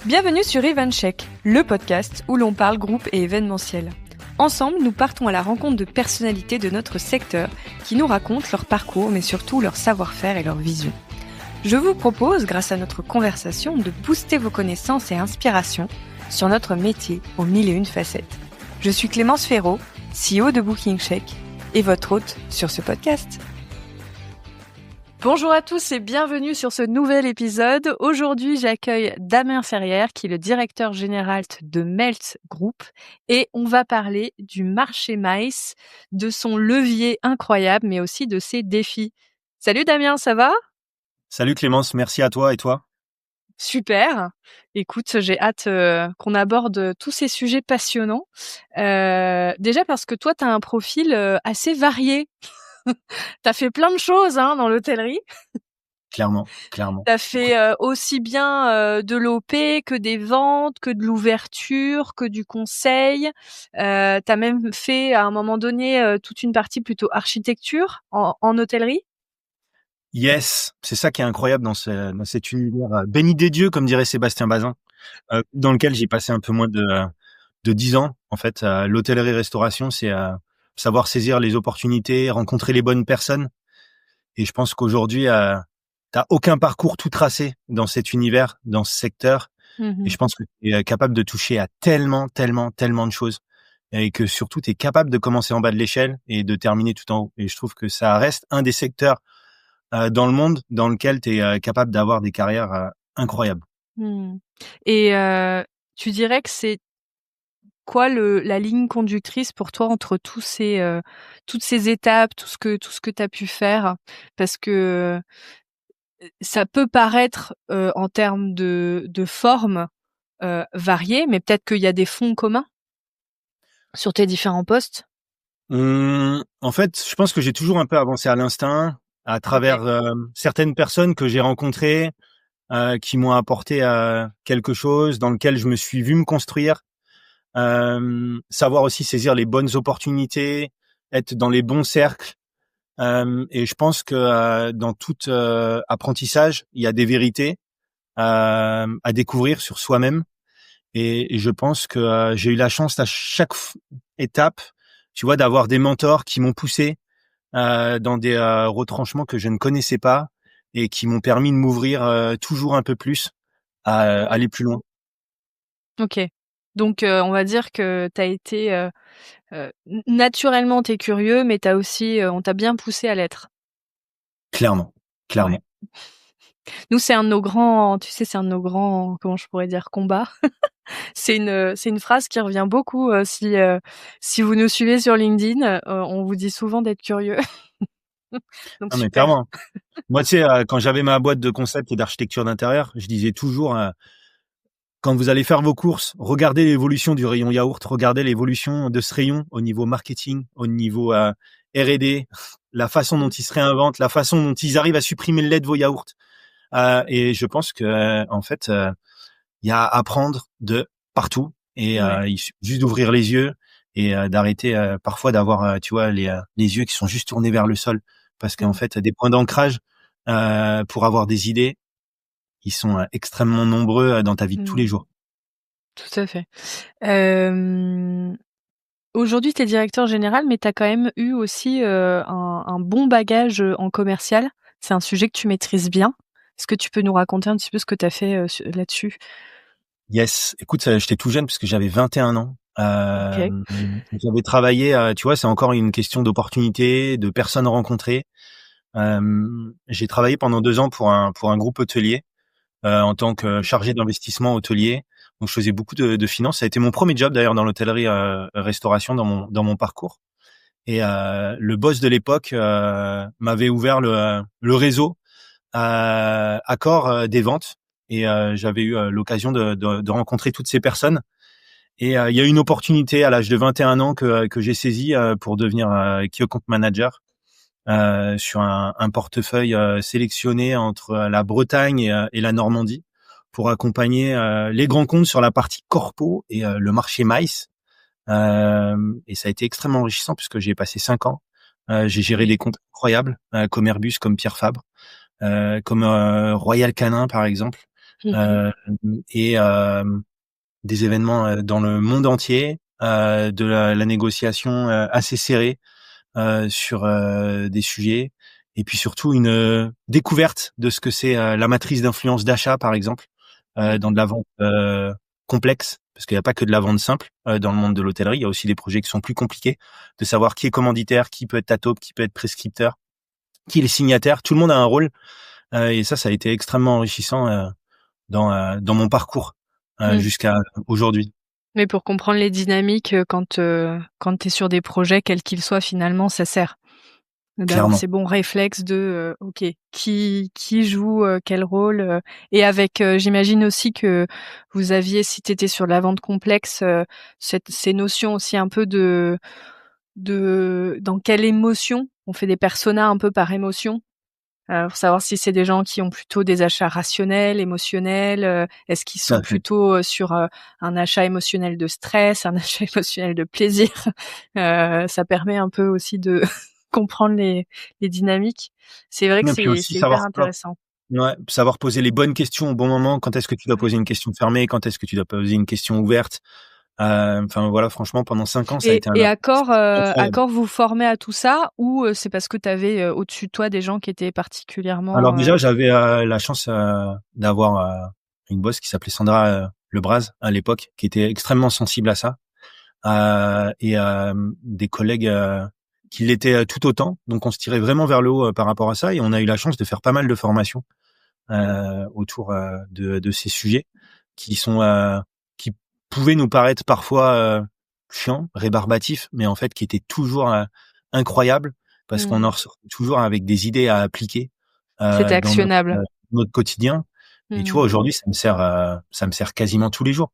Bienvenue sur Evencheck, le podcast où l'on parle groupe et événementiel. Ensemble, nous partons à la rencontre de personnalités de notre secteur qui nous racontent leur parcours, mais surtout leur savoir-faire et leur vision. Je vous propose, grâce à notre conversation, de booster vos connaissances et inspirations sur notre métier aux mille et une facettes. Je suis Clémence Ferraud, CEO de BookingCheck, et votre hôte sur ce podcast. Bonjour à tous et bienvenue sur ce nouvel épisode. Aujourd'hui, j'accueille Damien Ferrière, qui est le directeur général de Melt Group, et on va parler du marché Maïs, de son levier incroyable, mais aussi de ses défis. Salut Damien, ça va ? Salut Clémence, merci à toi et toi ? Super. Écoute, j'ai hâte qu'on aborde tous ces sujets passionnants. Déjà parce que toi, tu as un profil assez varié. T'as fait plein de choses dans l'hôtellerie. Clairement. T'as fait aussi bien de l'OP que des ventes, que de l'ouverture, que du conseil. T'as même fait à un moment donné toute une partie plutôt architecture en hôtellerie. Yes, c'est ça qui est incroyable dans cet univers béni des dieux, comme dirait Sébastien Bazin, dans lequel j'ai passé un peu moins de 10 ans. En fait, l'hôtellerie-restauration, c'est savoir saisir les opportunités, rencontrer les bonnes personnes. Et je pense qu'aujourd'hui, t'as aucun parcours tout tracé dans cet univers, dans ce secteur. Et je pense que tu es capable de toucher à tellement de choses. Et que surtout, tu es capable de commencer en bas de l'échelle et de terminer tout en haut. Et je trouve que ça reste un des secteurs dans le monde dans lequel tu es capable d'avoir des carrières incroyables. Et tu dirais que c'est quoi la ligne conductrice pour toi entre toutes ces étapes, tout ce que tu as pu faire? Parce que ça peut paraître en termes de forme varié, mais peut-être qu'il y a des fonds communs sur tes différents postes. En fait, je pense que j'ai toujours un peu avancé à l'instinct à travers certaines personnes que j'ai rencontrées qui m'ont apporté quelque chose dans lequel je me suis vu me construire. Savoir aussi saisir les bonnes opportunités, être dans les bons cercles. Et je pense que dans tout apprentissage, il y a des vérités à découvrir sur soi-même. Et je pense que j'ai eu la chance à chaque étape, tu vois, d'avoir des mentors qui m'ont poussé dans des retranchements que je ne connaissais pas et qui m'ont permis de m'ouvrir toujours un peu plus à aller plus loin. Ok. Donc, on va dire que tu as été... naturellement, tu es curieux, mais t'as aussi, on t'a bien poussé à l'être. Clairement. Ouais. Nous, c'est un de nos grands, tu sais, comment je pourrais dire, combats. C'est une phrase qui revient beaucoup si vous nous suivez sur LinkedIn. On vous dit souvent d'être curieux. Donc Non, mais super. clairement. Moi, tu sais, quand j'avais ma boîte de concept et d'architecture d'intérieur, je disais toujours, quand vous allez faire vos courses, regardez l'évolution du rayon yaourt, regardez l'évolution de ce rayon au niveau marketing, au niveau R&D, la façon dont ils se réinventent, la façon dont ils arrivent à supprimer le lait de vos yaourts. Et je pense que en fait, il y a à apprendre de partout et il suffit juste d'ouvrir les yeux et d'arrêter parfois d'avoir, tu vois, les yeux qui sont juste tournés vers le sol, parce qu'en fait, des points d'ancrage pour avoir des idées, ils sont extrêmement nombreux dans ta vie de tous les jours. Tout à fait. Aujourd'hui, tu es directeur général, mais tu as quand même eu aussi un bon bagage en commercial. C'est un sujet que tu maîtrises bien. Est-ce que tu peux nous raconter un petit peu ce que tu as fait là-dessus ? Yes, écoute, j'étais tout jeune parce que j'avais 21 ans. Okay. J'avais travaillé, tu vois, c'est encore une question d'opportunité, de personnes rencontrées. J'ai travaillé pendant 2 ans pour un groupe hôtelier en tant que chargé d'investissement hôtelier. Donc, je faisais beaucoup de finances. Ça a été mon premier job d'ailleurs dans l'hôtellerie restauration dans mon parcours. Et le boss de l'époque m'avait ouvert le réseau Accor des ventes. Et j'avais eu l'occasion de rencontrer toutes ces personnes. Et il y a eu une opportunité à l'âge de 21 ans que j'ai saisie pour devenir key account manager sur un portefeuille sélectionné entre la Bretagne et la Normandie pour accompagner les grands comptes sur la partie corpo et le marché Maïs. Et ça a été extrêmement enrichissant puisque j'ai passé 5 ans. J'ai géré des comptes incroyables comme Airbus, comme Pierre Fabre, comme Royal Canin par exemple. Mmh. et des événements dans le monde entier, de la négociation assez serrée sur des sujets, et puis surtout une découverte de ce que c'est la matrice d'influence d'achat, par exemple, dans Mmh. de la vente complexe, parce qu'il n'y a pas que de la vente simple dans le monde de l'hôtellerie, il y a aussi des projets qui sont plus compliqués, de savoir qui est commanditaire, qui peut être taupe, qui peut être prescripteur, qui est le signataire. Tout le monde a un rôle, et ça a été extrêmement enrichissant dans mon parcours Mmh. jusqu'à aujourd'hui. Mais pour comprendre les dynamiques, quand tu es sur des projets, quels qu'ils soient, finalement, ça sert. D'avoir Clairement. ces bons réflexes de, OK, qui joue, quel rôle, et avec, j'imagine aussi que vous aviez, si tu étais sur de la vente complexe, ces notions aussi un peu de dans quelle émotion on fait des personas un peu par émotion, pour savoir si c'est des gens qui ont plutôt des achats rationnels, émotionnels, est-ce qu'ils Tout sont à fait. plutôt, sur, un achat émotionnel de stress, un achat émotionnel de plaisir? Ça permet un peu aussi de comprendre les dynamiques. C'est vrai que Et puis aussi c'est hyper savoir intéressant. ouais, savoir poser les bonnes questions au bon moment. Quand est-ce que tu dois Ouais. poser une question fermée? Quand est-ce que tu dois poser une question ouverte? Enfin voilà, franchement, pendant 5 ans, ça a été un Et à incroyable. corps vous formez à tout ça, ou, c'est parce que tu avais, au-dessus de toi des gens qui étaient Alors particulièrement, déjà, j'avais la chance d'avoir une boss qui s'appelait Sandra Lebras à l'époque, qui était extrêmement sensible à ça, et des collègues qui l'étaient tout autant. Donc on se tirait vraiment vers le haut par rapport à ça, et on a eu la chance de faire pas mal de formations autour de ces sujets qui sont qui pouvaient nous paraître parfois chiants, rébarbatifs, mais en fait qui étaient toujours incroyables, parce qu'on mmh, en ressort toujours avec des idées à appliquer c'était dans actionnable. notre quotidien. Et tu vois, Mmh. aujourd'hui, ça me sert quasiment tous les jours,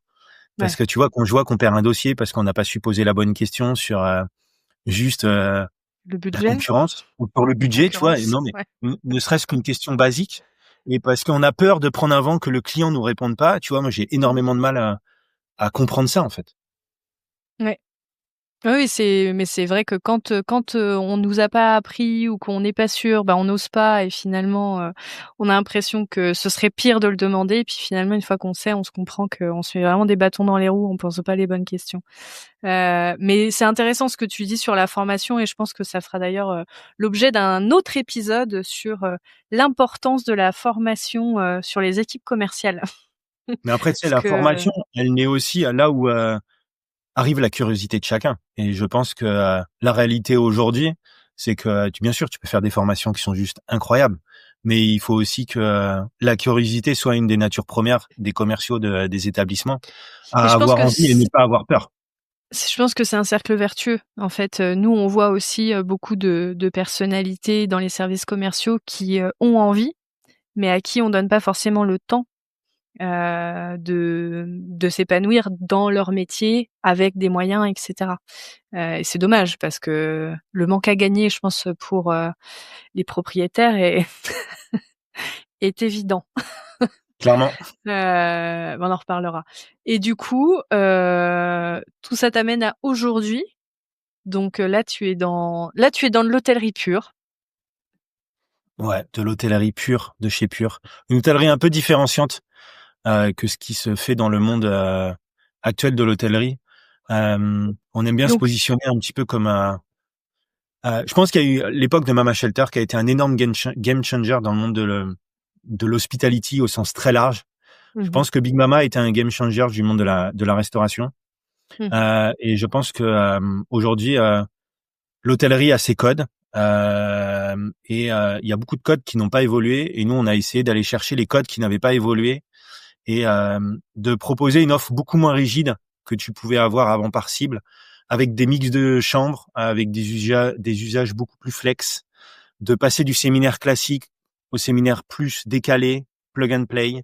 parce Ouais, que tu vois, quand je vois qu'on perd un dossier parce qu'on n'a pas su poser la bonne question sur juste le la budget, concurrence ou pour le la budget, tu vois? Et concurrence, non, mais ouais. ne serait-ce qu'une question basique, et parce qu'on a peur de prendre un vent que le client nous réponde pas, tu vois? Moi, j'ai Mmh. énormément de mal à comprendre ça, en fait. Ouais. Oui, mais c'est vrai que quand, on nous a pas appris ou qu'on n'est pas sûr, bah, on n'ose pas, et finalement, on a l'impression que ce serait pire de le demander, et puis finalement une fois qu'on sait, on se comprend qu'on se met vraiment des bâtons dans les roues, on pose pas les bonnes questions. Mais c'est intéressant ce que tu dis sur la formation, et je pense que ça fera d'ailleurs, l'objet d'un autre épisode sur, l'importance de la formation, sur les équipes commerciales. Mais après, tu sais, Parce la que formation, elle naît aussi à là où arrive la curiosité de chacun, et je pense que la réalité aujourd'hui, c'est que bien sûr, tu peux faire des formations qui sont juste incroyables, mais il faut aussi que la curiosité soit une des natures premières des commerciaux des établissements, mais à je pense avoir que envie et ne pas avoir peur. je pense que c'est un cercle vertueux. En fait, nous, on voit aussi, beaucoup de personnalités dans les services commerciaux qui, ont envie, mais à qui on donne pas forcément le temps, de s'épanouir dans leur métier avec des moyens, et cetera. Et c'est dommage parce que le manque à gagner, je pense, pour, les propriétaires est évident. Clairement. On en reparlera, et du coup, tout ça t'amène à aujourd'hui. Donc, là tu es dans de l'hôtellerie pure. Ouais, de l'hôtellerie pure, de chez Pure. Une hôtellerie un peu différenciante que ce qui se fait dans le monde actuel de l'hôtellerie. On aime bien se Donc positionner un petit peu comme un. Je pense qu'il y a eu l'époque de Mama Shelter qui a été un énorme game changer dans le monde de l'hospitality au sens très large. Je mmh pense que Big Mama était un game changer du monde de la restauration. mh. Et je pense que aujourd'hui l'hôtellerie a ses codes. Et il y a beaucoup de codes qui n'ont pas évolué, et nous on a essayé d'aller chercher les codes qui n'avaient pas évolué, et de proposer une offre beaucoup moins rigide que tu pouvais avoir avant par cible, avec des mix de chambres, avec des usages beaucoup plus flex, de passer du séminaire classique au séminaire plus décalé, plug and play,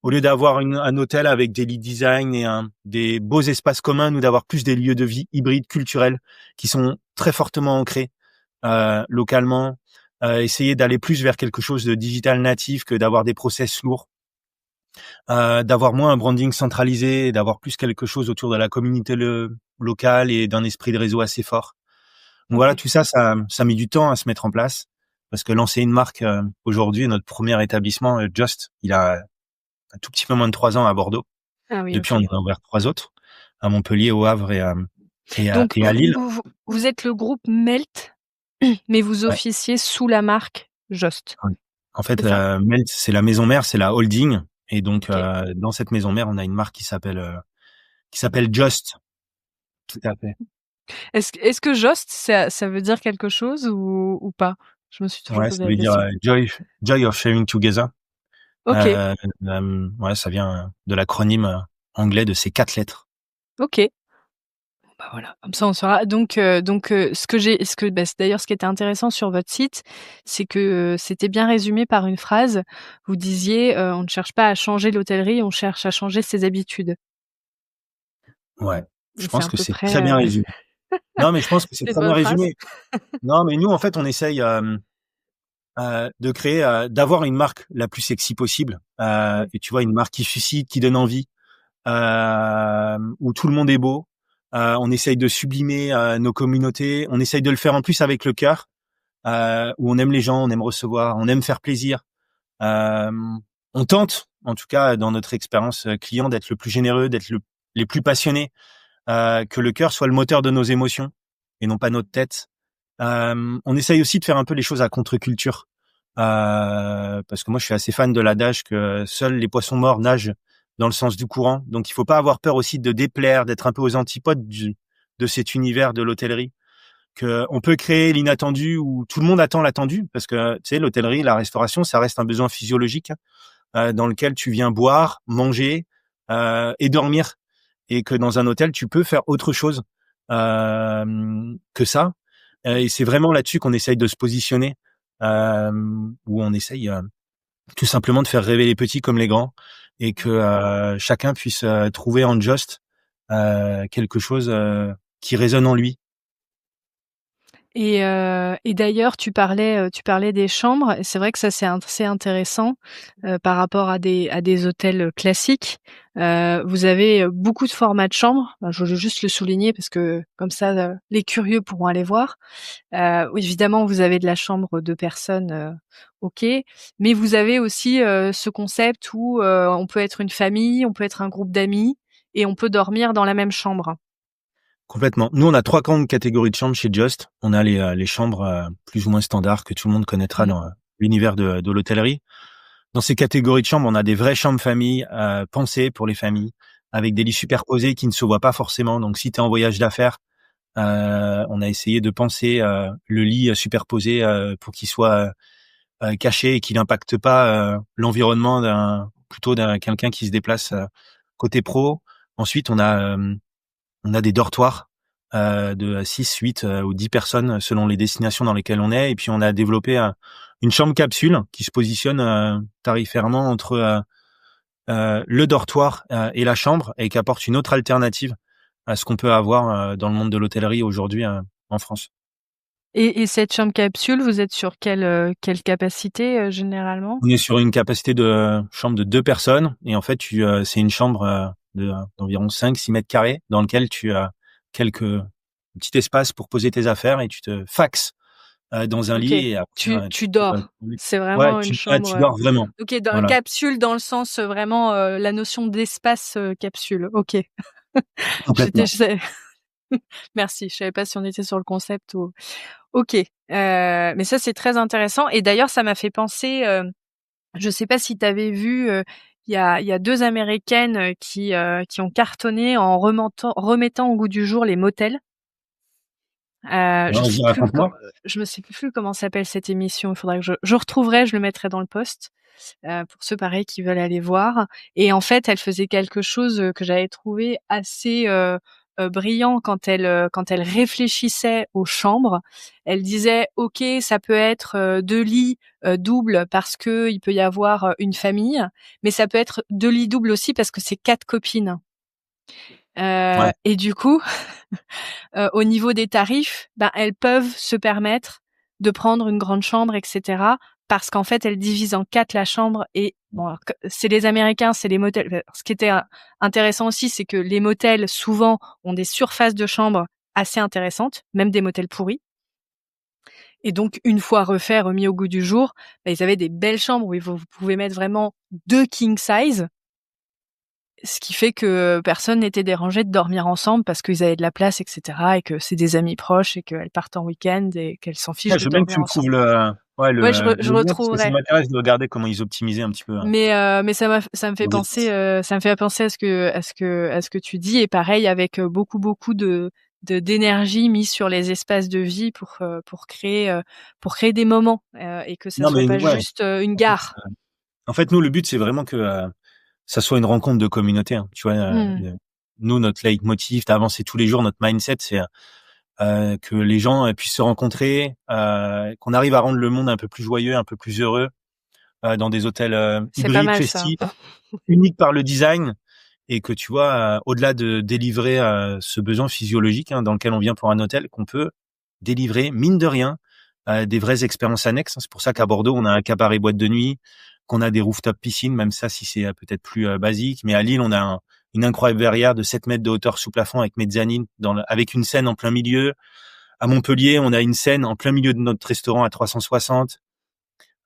au lieu d'avoir un hôtel avec des lits design et des beaux espaces communs, nous d'avoir plus des lieux de vie hybrides culturels qui sont très fortement ancrés localement, essayer d'aller plus vers quelque chose de digital natif que d'avoir des process lourds, d'avoir moins un branding centralisé, d'avoir plus quelque chose autour de la communauté locale et d'un esprit de réseau assez fort. Donc voilà, OK. tout ça, ça met du temps à se mettre en place, parce que lancer une marque aujourd'hui, notre premier établissement, Just, il a un tout petit peu moins de 3 ans à Bordeaux. Ah oui, Depuis, OK. on en a ouvert 3 autres, à Montpellier, au Havre Donc et à Lille. vous êtes le groupe Melt, mais vous Ouais. officiez sous la marque Jost, Ouais. En fait, c'est ça? Melt, c'est la maison mère, c'est la holding et donc OK. dans cette maison mère, on a une marque qui s'appelle Just. Tout à fait. Est-ce que Jost, ça veut dire quelque chose ou pas? Je me suis toujours Ouais, ça posé la veut dire, question. joy of sharing together. OK, Ouais, ça vient de l'acronyme anglais de ces 4 lettres. OK. Bah, voilà, comme ça on saura. C'est d'ailleurs ce qui était intéressant sur votre site, c'est que, c'était bien résumé par une phrase. Vous disiez, «On ne cherche pas à changer l'hôtellerie, on cherche à changer ses habitudes» Ouais, et je c'est pense à que peu c'est très près, bien résumé. Non, mais je pense que c'est c'est une très bien bonne phrase. résumé. Non, mais nous, en fait, on essaye, de créer, d'avoir une marque la plus sexy possible, Mmh. et tu vois, une marque qui suscite, qui donne envie, où tout le monde est beau. On essaye de sublimer, nos communautés. On essaye de le faire en plus avec le cœur, où on aime les gens, on aime recevoir, on aime faire plaisir. On tente, en tout cas, dans notre expérience client, d'être le plus généreux, les plus passionnés, que le cœur soit le moteur de nos émotions et non pas notre tête. On essaye aussi de faire un peu les choses à contre-culture, parce que moi je suis assez fan de l'adage que seuls les poissons morts nagent dans le sens du courant. Donc il faut pas avoir peur aussi de déplaire, d'être un peu aux antipodes de cet univers de l'hôtellerie. Que on peut créer l'inattendu où tout le monde attend l'attendu, parce que tu sais l'hôtellerie, la restauration, ça reste un besoin physiologique dans lequel tu viens boire, manger et dormir, et que dans un hôtel tu peux faire autre chose que ça. Et c'est vraiment là-dessus qu'on essaye de se positionner, où on essaye tout simplement de faire rêver les petits comme les grands, et que chacun puisse trouver en Just quelque chose qui résonne en lui. Et d'ailleurs, tu parlais des chambres et c'est vrai que ça, c'est intéressant, par rapport à des hôtels, classiques. Vous avez, beaucoup de formats de chambres. Enfin, je voulais juste le souligner parce que comme ça, les curieux pourront aller voir. Oui, évidemment, vous avez de la chambre 2 personnes, OK, mais vous avez aussi, ce concept où, on peut être une famille, on peut être un groupe d'amis et on peut dormir dans la même chambre. Complètement. Nous, on a 3 grandes catégories de chambres chez Just. On a les chambres plus ou moins standards que tout le monde connaîtra Mmh. dans l'univers de l'hôtellerie. Dans ces catégories de chambres, on a des vraies chambres famille pensées pour les familles, avec des lits superposés qui ne se voient pas forcément. Donc, si tu es en voyage d'affaires, on a essayé de penser le lit superposé pour qu'il soit caché et qu'il n'impacte pas l'environnement d'un quelqu'un qui se déplace côté pro. Ensuite, on a des dortoirs de 6, 8 ou 10 personnes selon les destinations dans lesquelles on est. Et puis, on a développé une chambre capsule qui se positionne tarifairement entre le dortoir et la chambre, et qui apporte une autre alternative à ce qu'on peut avoir dans le monde de l'hôtellerie aujourd'hui en France. Et cette chambre capsule, vous êtes sur quelle capacité, généralement? On est sur une capacité de chambre de 2 personnes, et en fait, c'est une chambre d'environ 5-6 mètres carrés dans lequel tu as quelques petits espaces pour poser tes affaires, et tu te faxes dans un OK. lit, et après Tu dors. C'est ouais, vraiment une tu chambre, dors vraiment. OK, dans Voilà, capsule dans le sens, vraiment, la notion d'espace, capsule. OK. J'étais complètement. je sais Merci, je savais pas si on était sur le concept ou OK. Mais ça, c'est très intéressant et d'ailleurs, ça m'a fait penser, je sais pas si tu avais vu, il y a 2 Américaines, qui ont cartonné en remettant au goût du jour les motels. Je sais Vas-y, plus com raconte-moi. je me sais plus comment s'appelle cette émission. Il faudrait que je retrouverai, je le mettrai dans le post, pour ceux pareil qui veulent aller voir et en fait, elle faisait quelque chose, que j'avais trouvé assez, brillant quand elle réfléchissait aux chambres. Elle disait: «OK, ça peut être, 2 lits, doubles parce qu'il peut y avoir, une famille, mais ça peut être 2 lits doubles aussi parce que c'est 4 copines». Ouais, Et du coup, au niveau des tarifs, ben, elles peuvent se permettre de prendre une grande chambre et cetera, parce qu'en fait, elles divisent en 4 la chambre et bon, alors que c'est les Américains, c'est les motels. Ce qui était, intéressant aussi, c'est que les motels, souvent, ont des surfaces de chambre assez intéressantes, même des motels pourris et donc une fois refaits, remis au goût du jour, bah, ils avaient des belles chambres où vous pouvez mettre vraiment 2 king size ce qui fait que personne n'était dérangé de dormir ensemble parce qu'ils avaient de la place, etc. Et que c'est des amis proches et qu'elles partent en week-end et qu'elles s'en fichent Ouais, de je veux bien que tu dormir me trouves ensemble. Ouais, je le lien parce que ça retrouverai. m'intéresse de regarder comment ils optimisaient un petit peu Mais ça me fait leurs penser, espaces. à ce que tu dis, et pareil avec beaucoup d'énergie mise sur les espaces de vie pour créer des moments, et que ça Non, soit mais pas ouais. juste une En fait, gare. nous, le but, c'est vraiment que ça soit une rencontre de communauté. Hein. Tu vois, Mmh. nous, notre leitmotiv d'avancer tous les jours, notre mindset, c'est que les gens puissent se rencontrer, qu'on arrive à rendre le monde un peu plus joyeux, un peu plus heureux, dans des hôtels C'est pas hybrides, mal ça. festifs, uniques par le design, et que tu vois, au-delà de délivrer ce besoin physiologique dans lequel on vient pour un hôtel, qu'on peut délivrer, mine de rien, des vraies expériences annexes. C'est pour ça qu'à Bordeaux, on a un cabaret boîte de nuit, qu'on a des rooftop piscines, même ça, si c'est peut-être plus basique. Mais à Lille, on a une incroyable verrière de 7 mètres de hauteur sous plafond avec mezzanine, avec une scène en plein milieu. À Montpellier, on a une scène en plein milieu de notre restaurant à 360.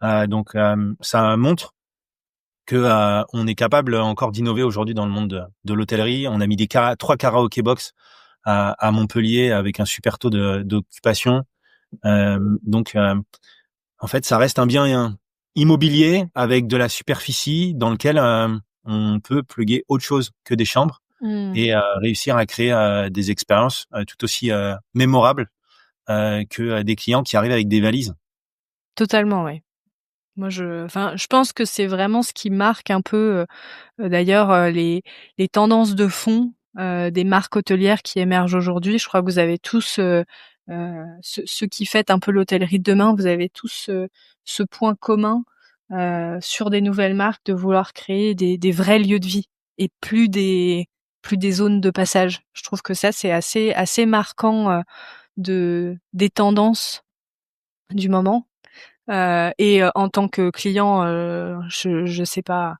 Donc, ça montre que on est capable encore d'innover aujourd'hui dans le monde de l'hôtellerie. On a mis 3 karaoké box à Montpellier avec un super taux d'occupation. Donc, en fait, ça reste un bien immobilier avec de la superficie dans lequel on peut plugger autre chose que des chambres Mmh. et réussir à créer des expériences tout aussi mémorables que des clients qui arrivent avec des valises. Totalement, ouais. Moi, je pense que c'est vraiment ce qui marque un peu, d'ailleurs, les tendances de fond, des marques hôtelières qui émergent aujourd'hui. Je crois que vous avez tous, ceux qui fêtent un peu l'hôtellerie de demain, vous avez tous ce point commun, sur des nouvelles marques, de vouloir créer des vrais lieux de vie et plus des zones de passage. Je trouve que ça, c'est assez marquant, des tendances du moment. Et en tant que client, je sais pas,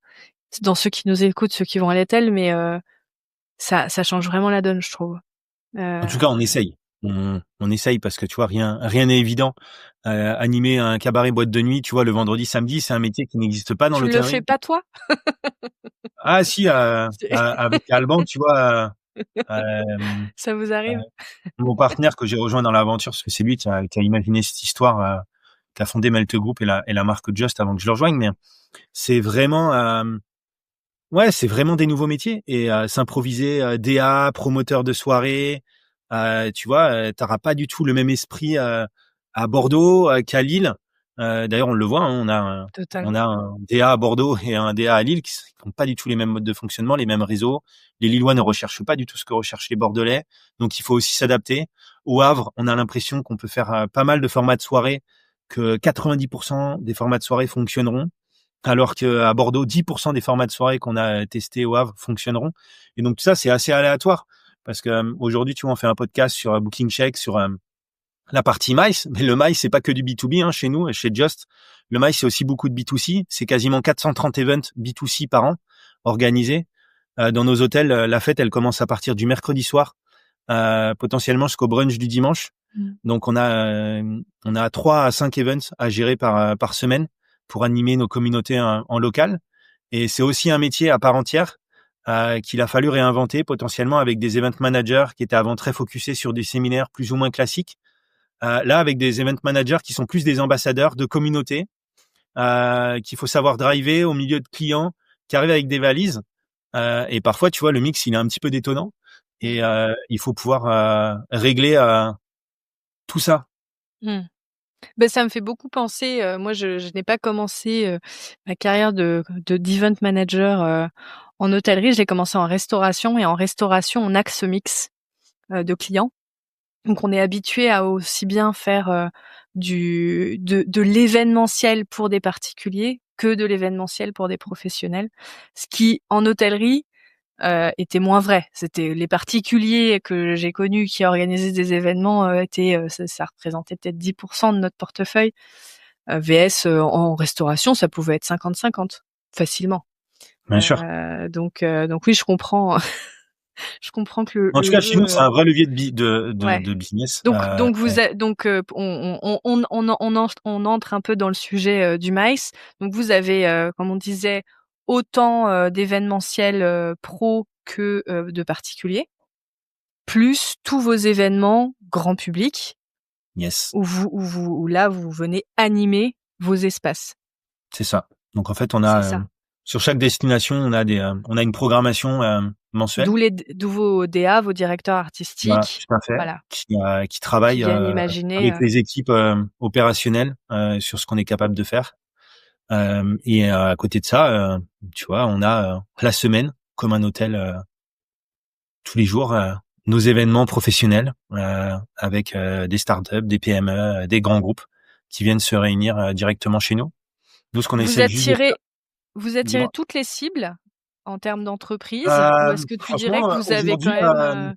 dans ceux qui nous écoutent, ceux qui vont à l'hôtel, mais ça change vraiment la donne, je trouve. En Heu, tout cas, on essaye. On essaye parce que tu vois, rien n'est évident. Animer un cabaret boîte de nuit, tu vois, le vendredi, samedi, c'est un métier qui n'existe pas dans Tu le fais l'hôtellerie. pas toi? Ah si, avec Alban, tu vois, Ça vous euh, arrive? mon partenaire que j'ai rejoint dans l'aventure, parce que c'est lui qui a imaginé cette histoire, qui a fondé Melt Group et la marque Just avant que je le rejoigne. Mais c'est vraiment, ouais, c'est vraiment des nouveaux métiers et s'improviser DA, promoteur de soirée, tu vois, t'auras pas du tout le même esprit à Bordeaux qu'à Lille. D'ailleurs, on le voit, hein, on a Totalement. un DA à Bordeaux et un DA à Lille qui n'ont pas du tout les mêmes modes de fonctionnement, les mêmes réseaux. Les Lillois ne recherchent pas du tout ce que recherchent les Bordelais, donc il faut aussi s'adapter. Au Havre, on a l'impression qu'on peut faire pas mal de formats de soirée, que 90% des formats de soirée fonctionneront alors qu'à Bordeaux, 10% des formats de soirée qu'on a testés au Havre fonctionneront. Et donc, tout ça, c'est assez aléatoire. Parce que aujourd'hui, tu vois, on fait un podcast sur Booking Check, sur la partie MICE. Mais le MICE, c'est pas que du B2B chez nous, chez Just. Le MICE, c'est aussi beaucoup de B2C. C'est quasiment 430 events B2C par an organisés. Dans nos hôtels, la fête, elle commence à partir du mercredi soir, potentiellement jusqu'au brunch du dimanche. Mmh. Donc on a 3 à 5 events à gérer par semaine pour animer nos communautés en local. Et c'est aussi un métier à part entière qu'il a fallu réinventer potentiellement avec des event managers qui étaient avant très focusés sur des séminaires plus ou moins classiques. Là, avec des event managers qui sont plus des ambassadeurs de communautés, qu'il faut savoir driver au milieu de clients qui arrivent avec des valises. Et parfois, tu vois, le mix, il est un petit peu détonnant. Mmh. Et il faut pouvoir régler tout ça. Mmh. Bah, ça me fait beaucoup penser, moi je n'ai pas commencé, ma carrière d'event manager, en hôtellerie. J'ai commencé en restauration, et en restauration, on axe mix, de clients. Donc on est habitué à aussi bien faire, de l'événementiel pour des particuliers que de l'événementiel pour des professionnels. Ce qui, en hôtellerie, était moins vrai. C'était les particuliers que j'ai connus qui organisaient des événements, ça représentait peut-être 10% de notre portefeuille, vs, en restauration, ça pouvait être 50-50 facilement. Bien sûr. Donc oui, je comprends je comprends que En tout le cas, chez jeu, nous, c'est un vrai levier ouais. de business. Donc vous a donc on entre un peu dans le sujet, du maïs. Donc vous avez, comme on disait, autant d'événementiels pro que de particuliers, plus tous vos événements grand public Yes, où là vous venez animer vos espaces. c'est ça. Donc en fait, on C'est a ça. sur chaque destination, on a une programmation mensuelle. D'où vos DA, vos directeurs Voilà, artistiques, tout à fait. voilà, Qui qui travaillent viennent imaginer. avec les équipes opérationnelles sur ce qu'on est capable de faire. Et à côté de ça, tu vois, on a la semaine comme un hôtel tous les jours nos événements professionnels avec des startups, des PME, des grands groupes qui viennent se réunir directement chez nous. Nous, ce qu'on Vous essaie juste de faire, attirez dis-moi. toutes les cibles en termes d'entreprise, ou est-ce que tu dirais Franchement, que vous avez quand aujourd'hui, même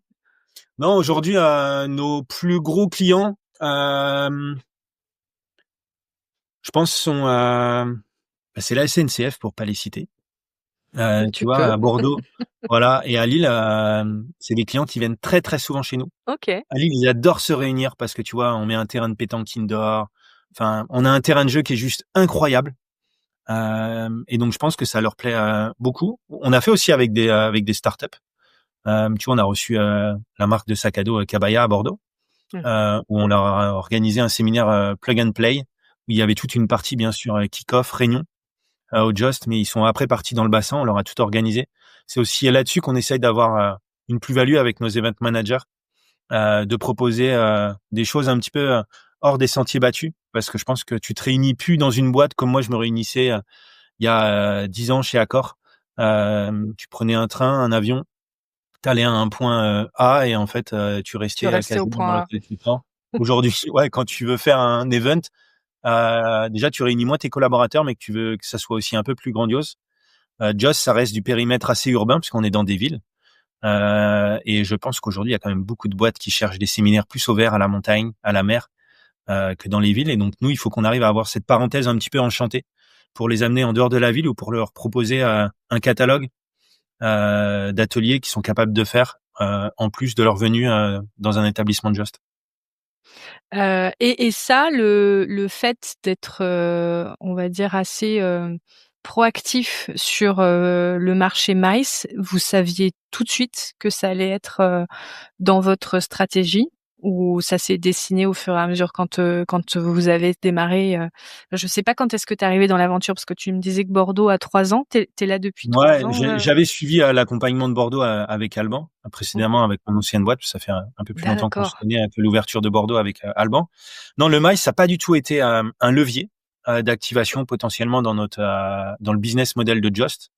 non, aujourd'hui, nos plus gros clients, je pense, sont, c'est la SNCF pour pas les citer. Tu tu vois, peux. à Bordeaux, voilà, et à Lille, c'est des clients qui viennent très très souvent chez nous. OK. À Lille, ils adorent se réunir parce que tu vois, on met un terrain de pétanque indoor. Enfin, on a un terrain de jeu qui est juste incroyable. Et donc, je pense que ça leur plaît beaucoup. On a fait aussi avec des startups. Tu vois, on a reçu la marque de sac à dos Kabaya à Bordeaux, Mmh. où on leur a organisé un séminaire plug and play où il y avait toute une partie, bien sûr, kick-off, réunion au Just, mais ils sont après partis dans le bassin. On leur a tout organisé. C'est aussi là-dessus qu'on essaye d'avoir une plus-value avec nos event managers, de proposer des choses un petit peu hors des sentiers battus, parce que je pense que tu te réunis plus dans une boîte comme moi je me réunissais il y a 10 ans chez Accor. Tu prenais un train, un avion, t'allais à un point A et en fait tu Tu restais restais au quasiment dans point A. l'hôtel tout le temps. Aujourd'hui, ouais, quand tu veux faire un event, déjà tu réunis moins tes collaborateurs, mais que tu veux que ça soit aussi un peu plus grandiose. Joss, ça reste du périmètre assez urbain puisqu'on est dans des villes. Et je pense qu'aujourd'hui, il y a quand même beaucoup de boîtes qui cherchent des séminaires plus au vert, à la montagne, à la mer, que dans les villes. Et donc, nous, il faut qu'on arrive à avoir cette parenthèse un petit peu enchantée pour les amener en dehors de la ville ou pour leur proposer un catalogue d'ateliers qui sont capables de faire en plus de leur venue dans un établissement de Just. Et ça, le fait d'être, on va dire assez, proactif sur, le marché MICE, vous saviez tout de suite que ça allait être, dans votre stratégie? Ou ça s'est dessiné au fur et à mesure quand vous avez démarré, je sais pas quand est-ce que tu es arrivé dans l'aventure? Parce que tu me disais que Bordeaux a 3 ans. Tu es là depuis Ouais, 3 ans, j'avais suivi l'accompagnement de Bordeaux avec Alban, Mmh. précédemment avec mon ancienne boîte, ça fait un peu plus longtemps qu'on se D'accord. connaît, que l'ouverture de Bordeaux avec Alban. Non, le maïs, ça n'a pas du tout été un levier d'activation potentiellement dans le business model de Just.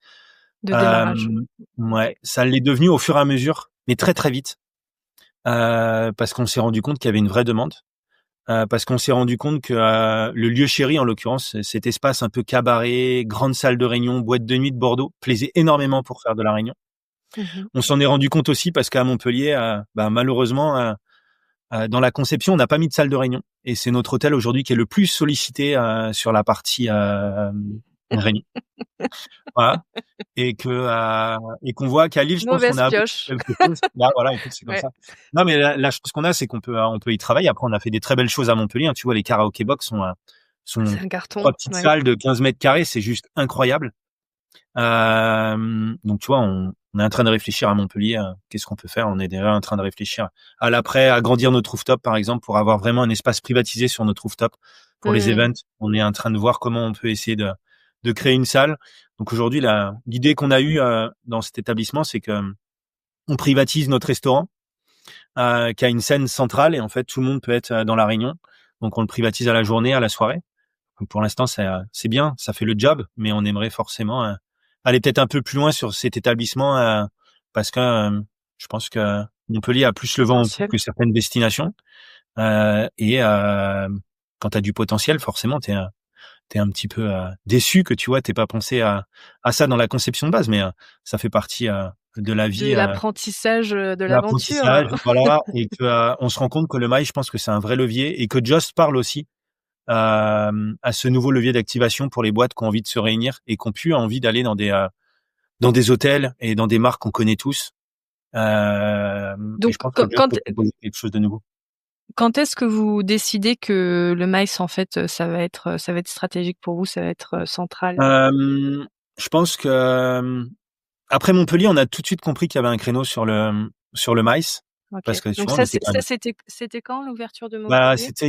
De Euh, démarrage. OK. ouais, ça l'est devenu au fur et à mesure, mais très très vite, parce qu'on s'est rendu compte qu'il y avait une vraie demande. Parce qu'on s'est rendu compte que le lieu chéri, en l'occurrence, cet espace un peu cabaret, grande salle de réunion, boîte de nuit de Bordeaux, plaisait énormément pour faire de la réunion. Mmh. On s'en est rendu compte aussi parce qu'à Montpellier, malheureusement, dans la conception, on n'a pas mis de salle de réunion. Et c'est notre hôtel aujourd'hui qui est le plus sollicité sur la partie réunion. Voilà. Et qu'on voit qu'à Lille, je pense qu'on Mauvaise a abouti pioche. à quelque chose. Bah, voilà, écoute, c'est comme Ouais. ça. Non, mais la chance qu'on a, c'est qu'on peut y travailler. Après, on a fait des très belles choses à Montpellier, hein. Tu vois, les karaoké box sont C'est un carton, 3 petites ouais. salles de 15 mètres carrés. C'est juste incroyable. Donc, tu vois, on est en train de réfléchir à Montpellier. Qu'est-ce qu'on peut faire? On est déjà en train de réfléchir à l'après, agrandir notre rooftop, par exemple, pour avoir vraiment un espace privatisé sur notre rooftop pour les Mmh. events. On est en train de voir comment on peut essayer de créer une salle. Donc aujourd'hui, l'idée qu'on a eue dans cet établissement, c'est que on privatise notre restaurant, qui a une scène centrale et en fait tout le monde peut être dans la réunion. Donc on le privatise à la journée, à la soirée. Donc pour l'instant, c'est bien, ça fait le job, mais on aimerait forcément aller peut-être un peu plus loin sur cet établissement parce que je pense que Montpellier a plus le vent en poupe Potentiel. que certaines destinations. Et quand tu as du potentiel, forcément, t'es un petit peu déçu que tu vois, t'aies pas pensé à ça dans la conception de base, mais ça fait partie de la De vie, l'apprentissage, de de l'aventure. l'apprentissage, voilà, et que on se rend compte que le mail, je pense que c'est un vrai levier et que Just parle aussi à ce nouveau levier d'activation pour les boîtes qui ont envie de se réunir et qui ont plus envie d'aller dans des hôtels et dans des marques qu'on connaît tous. Et Donc je pense que Just quand peut proposer quelque chose de nouveau. quand est-ce que vous décidez que le maïs, en fait, ça va être stratégique pour vous, ça va être, central? Euh, Je pense que après Montpellier, on a tout de suite compris qu'il y avait un créneau sur le maïs, Ok. parce que tu Donc vois, on était quand même. c'était quand l'ouverture de Bah, Montpellier? c'était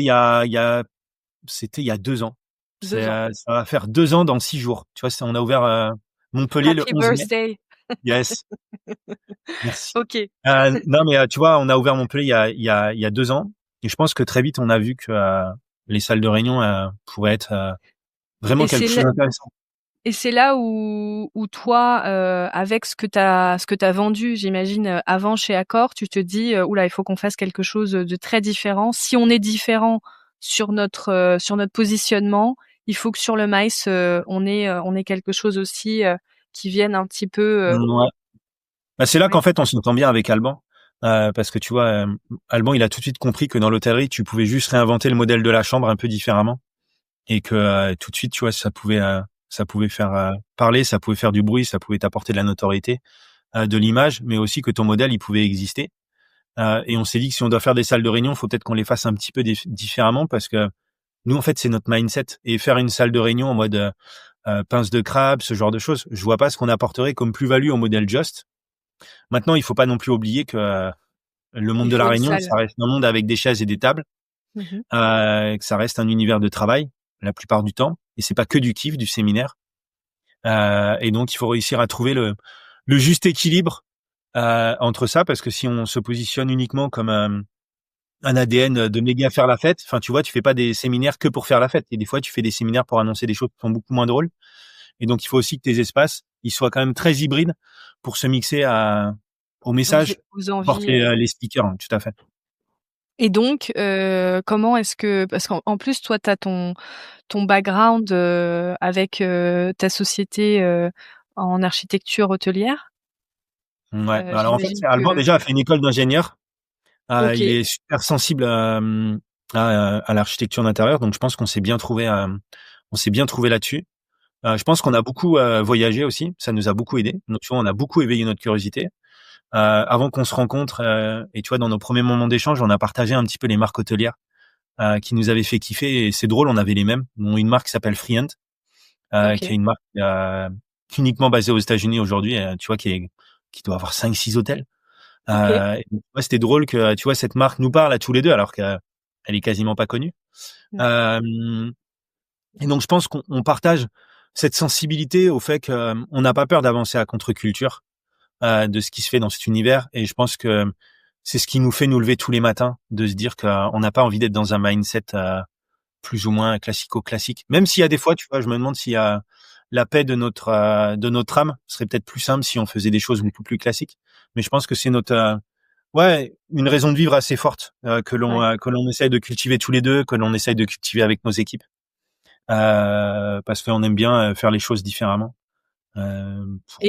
il y a 2 ans. 2 ans. Ça va faire 2 ans dans 6 jours. Tu vois, on a ouvert Montpellier le Happy 11 mai. birthday. Yes, merci. Ok. Non, mais tu vois, on a ouvert Montpellier il y a 2 ans, et je pense que très vite on a vu que les salles de réunion pourraient être vraiment Et quelque chose d'intéressant. c'est là où toi, avec ce que t'as vendu, j'imagine, avant chez Accor, tu te dis, oula, il faut qu'on fasse quelque chose de très différent. Si on est différent sur notre positionnement, il faut que sur le MICE, on ait quelque chose aussi qui vienne un petit peu. Ouais. Bah, c'est là Ouais. qu'en fait on s'entend bien avec Alban, parce que tu vois, Alban, il a tout de suite compris que dans l'hôtellerie, tu pouvais juste réinventer le modèle de la chambre un peu différemment, et que tout de suite, tu vois, ça pouvait faire parler, ça pouvait faire du bruit, ça pouvait t'apporter de la notoriété, de l'image, mais aussi que ton modèle, il pouvait exister. Et on s'est dit que si on doit faire des salles de réunion, faut peut-être qu'on les fasse un petit peu différemment, parce que nous, en fait, c'est notre mindset. Et faire une salle de réunion en mode pince de crabe, ce genre de choses, je vois pas ce qu'on apporterait comme plus-value au modèle Just. Maintenant, il faut pas non plus oublier que le monde Il de la faut une réunion, salle. ça reste un monde avec des chaises et des tables, Mhm. que ça reste un univers de travail la plupart du temps, et c'est pas que du kiff, du séminaire. Et donc, il faut réussir à trouver le juste équilibre entre ça, parce que si on se positionne uniquement comme un ADN de méga faire la fête, enfin, tu vois, tu fais pas des séminaires que pour faire la fête. Et des fois, tu fais des séminaires pour annoncer des choses qui sont beaucoup moins drôles. Et donc, il faut aussi que tes espaces, ils soient quand même très hybrides pour se mixer au message Aux que portent envies. les speakers, hein, tout à fait. Et donc, comment est-ce que, parce qu'en plus, toi, tu as ton background avec ta société en architecture hôtelière. Ouais. Alors, en fait, J'imagine Alban, que. déjà, a fait une école d'ingénieur. Ok, Il est super sensible à l'architecture d'intérieur, donc je pense qu'on s'est bien trouvé, là-dessus. Je pense qu'on a beaucoup voyagé aussi, ça nous a beaucoup aidé. Donc, tu vois, on a beaucoup éveillé notre curiosité. Avant qu'on se rencontre, et tu vois, dans nos premiers moments d'échange, on a partagé un petit peu les marques hôtelières qui nous avaient fait kiffer, et c'est drôle, on avait les mêmes. Une marque qui s'appelle Freehand, qui est ok. une marque uniquement basée aux États-Unis aujourd'hui, tu vois, qui doit avoir 5-6 hôtels. Ok. Et donc, ouais, c'était drôle que, tu vois, cette marque nous parle à tous les deux, alors qu'elle est quasiment pas connue. Ouais. Euh, et donc, je pense qu'on partage cette sensibilité au fait qu'on n'a pas peur d'avancer à contre-culture de ce qui se fait dans cet univers. Et je pense que c'est ce qui nous fait nous lever tous les matins, de se dire qu'on n'a pas envie d'être dans un mindset plus ou moins classico-classique. Même s'il y a des fois, tu vois, je me demande s'il y a la paix de notre âme serait peut-être plus simple si on faisait des choses beaucoup plus classiques. Mais je pense que c'est une raison de vivre assez forte Ouais. que l'on essaye de cultiver tous les deux, que l'on essaye de cultiver avec nos équipes, parce qu'on aime bien faire les choses différemment. Pour que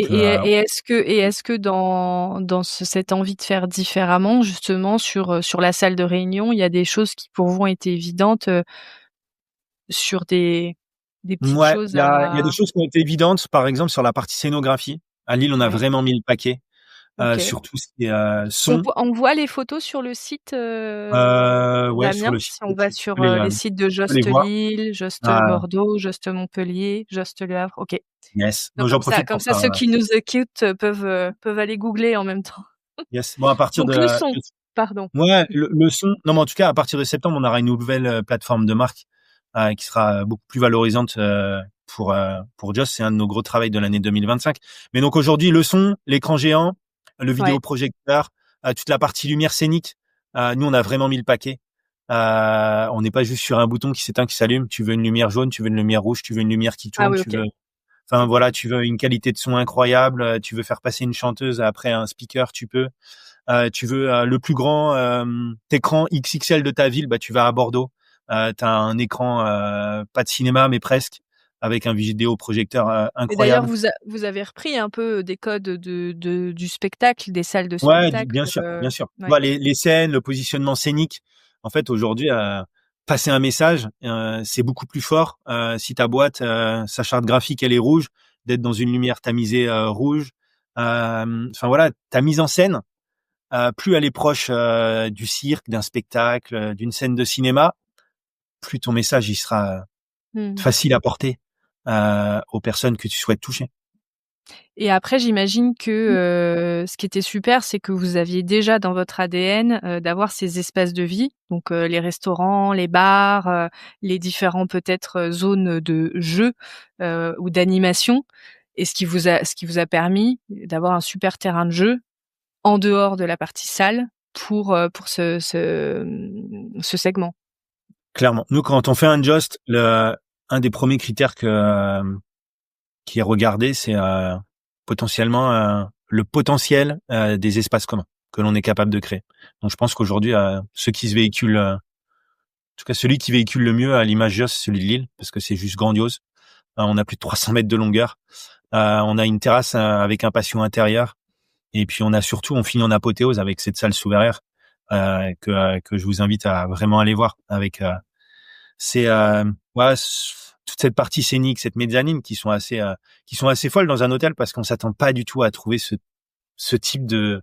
Et est-ce que dans cette envie de faire différemment, justement, sur la salle de réunion, il y a des choses qui pour vous ont été évidentes sur des petites ouais, choses il y a des à. choses qui ont été évidentes, par exemple sur la partie scénographie. À Lille, on a Ouais. vraiment mis le paquet Ok. sur tout ce qui est son. On voit les photos sur le site, Ouais, sur Damien? le site, Si on va tu sur peux les, les sites de tu peux les Just voir. Lille, Just Ah, Bordeaux, Just Montpellier, Just Le Havre. OK. yes. Donc Donc j'en profite comme pour ça, faire. ceux qui nous écoutent peuvent aller googler en même temps. Yes. Bon, à partir Donc le son, pardon. ouais, le son. Non, mais en tout cas, à partir de septembre, on aura une nouvelle plateforme de marque qui sera beaucoup plus valorisante pour Just. C'est un de nos gros travaux de l'année 2025. Mais donc aujourd'hui, le son, l'écran géant, le Ouais. vidéoprojecteur, toute la partie lumière scénique. Nous, on a vraiment mis le paquet. On n'est pas juste sur un bouton qui s'éteint, qui s'allume. Tu veux une lumière jaune, tu veux une lumière rouge, tu veux une lumière qui Ah tourne, oui, tu OK. veux. Enfin voilà, tu veux une qualité de son incroyable, tu veux faire passer une chanteuse après un speaker, tu peux. Tu veux le plus grand écran XXL de ta ville, bah tu vas à Bordeaux. T'as un écran pas de cinéma mais presque, avec un vidéoprojecteur Et d'ailleurs, incroyable. vous avez repris un peu des codes du spectacle, des salles de Ouais, spectacle, bien sûr, bien sûr. Tu ouais. vois les scènes, le positionnement scénique. En fait, aujourd'hui, passer un message, c'est beaucoup plus fort. Si ta boîte, sa charte graphique, elle est rouge, d'être dans une lumière tamisée rouge. Enfin voilà, ta mise en scène. Plus elle est proche du cirque, d'un spectacle, d'une scène de cinéma, plus ton message il sera Mmh. facile à porter aux personnes que tu souhaites toucher. Et après, j'imagine que, ce qui était super, c'est que vous aviez déjà dans votre ADN, d'avoir ces espaces de vie, donc les restaurants, les bars, les différents peut-être, zones de jeu, ou d'animation et ce qui vous a permis d'avoir un super terrain de jeu en dehors de la partie salle pour ce segment. Clairement. Nous, quand on fait un Just, un des premiers critères qui est regardé, c'est potentiellement le potentiel des espaces communs que l'on est capable de créer. Donc, je pense qu'aujourd'hui, ceux qui se véhiculent, en tout cas celui qui véhicule le mieux à l'image Just, c'est celui de Lille, parce que c'est juste grandiose. On a plus de 300 mètres de longueur. On a une terrasse avec un patio intérieur. Et puis on finit en apothéose avec cette salle sous verrière que je vous invite à vraiment aller voir. Avec c'est ouais, toute cette partie scénique, cette mezzanine qui sont assez folles dans un hôtel parce qu'on s'attend pas du tout à trouver ce type de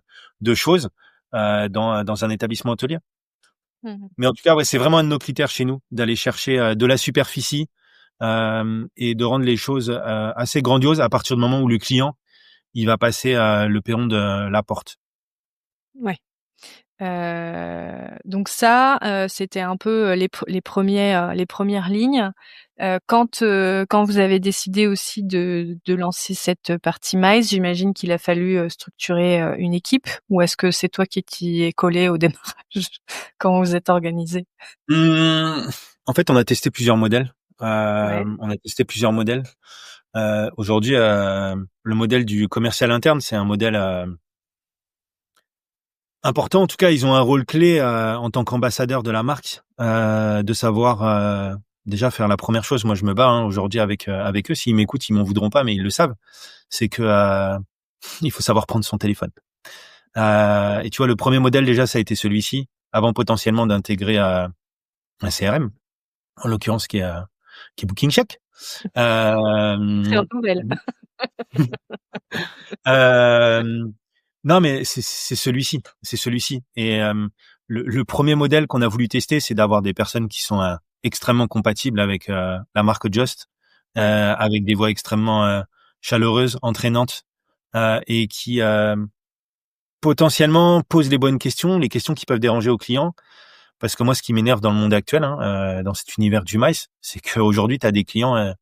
choses dans un établissement hôtelier. Mmh. Mais en tout cas, ouais, c'est vraiment un de nos critères chez nous d'aller chercher de la superficie et de rendre les choses assez grandioses à partir du moment où le client il va passer le perron de la porte. Ouais. Donc ça, c'était un peu, les premières lignes. Quand vous avez décidé aussi de lancer cette partie MICE, j'imagine qu'il a fallu, structurer, une équipe ou est-ce que c'est toi qui t'y es collé au démarrage? Comment vous êtes organisés? Mmh, en fait, on a testé plusieurs modèles. Ouais, On a testé plusieurs modèles. Aujourd'hui, le modèle du commercial interne, c'est un modèle important. En tout cas, ils ont un rôle clé en tant qu'ambassadeur de la marque, de savoir déjà faire la première chose. Moi, je me bats aujourd'hui avec eux. S'ils m'écoutent, ils m'en voudront pas, mais ils le savent. C'est que il faut savoir prendre son téléphone. Et tu vois, le premier modèle déjà, ça a été celui-ci, avant potentiellement d'intégrer un CRM, en l'occurrence qui est Booking Check. très Euh, nouvelle. euh, non, mais c'est celui-ci, c'est celui-ci. Et le premier modèle qu'on a voulu tester, c'est d'avoir des personnes qui sont extrêmement compatibles avec la marque Just, Ouais. avec des voix extrêmement chaleureuses, entraînantes, et qui potentiellement posent les bonnes questions, les questions qui peuvent déranger aux clients. Parce que moi, ce qui m'énerve dans le monde actuel, dans cet univers du MICE, c'est qu'aujourd'hui, tu as des clients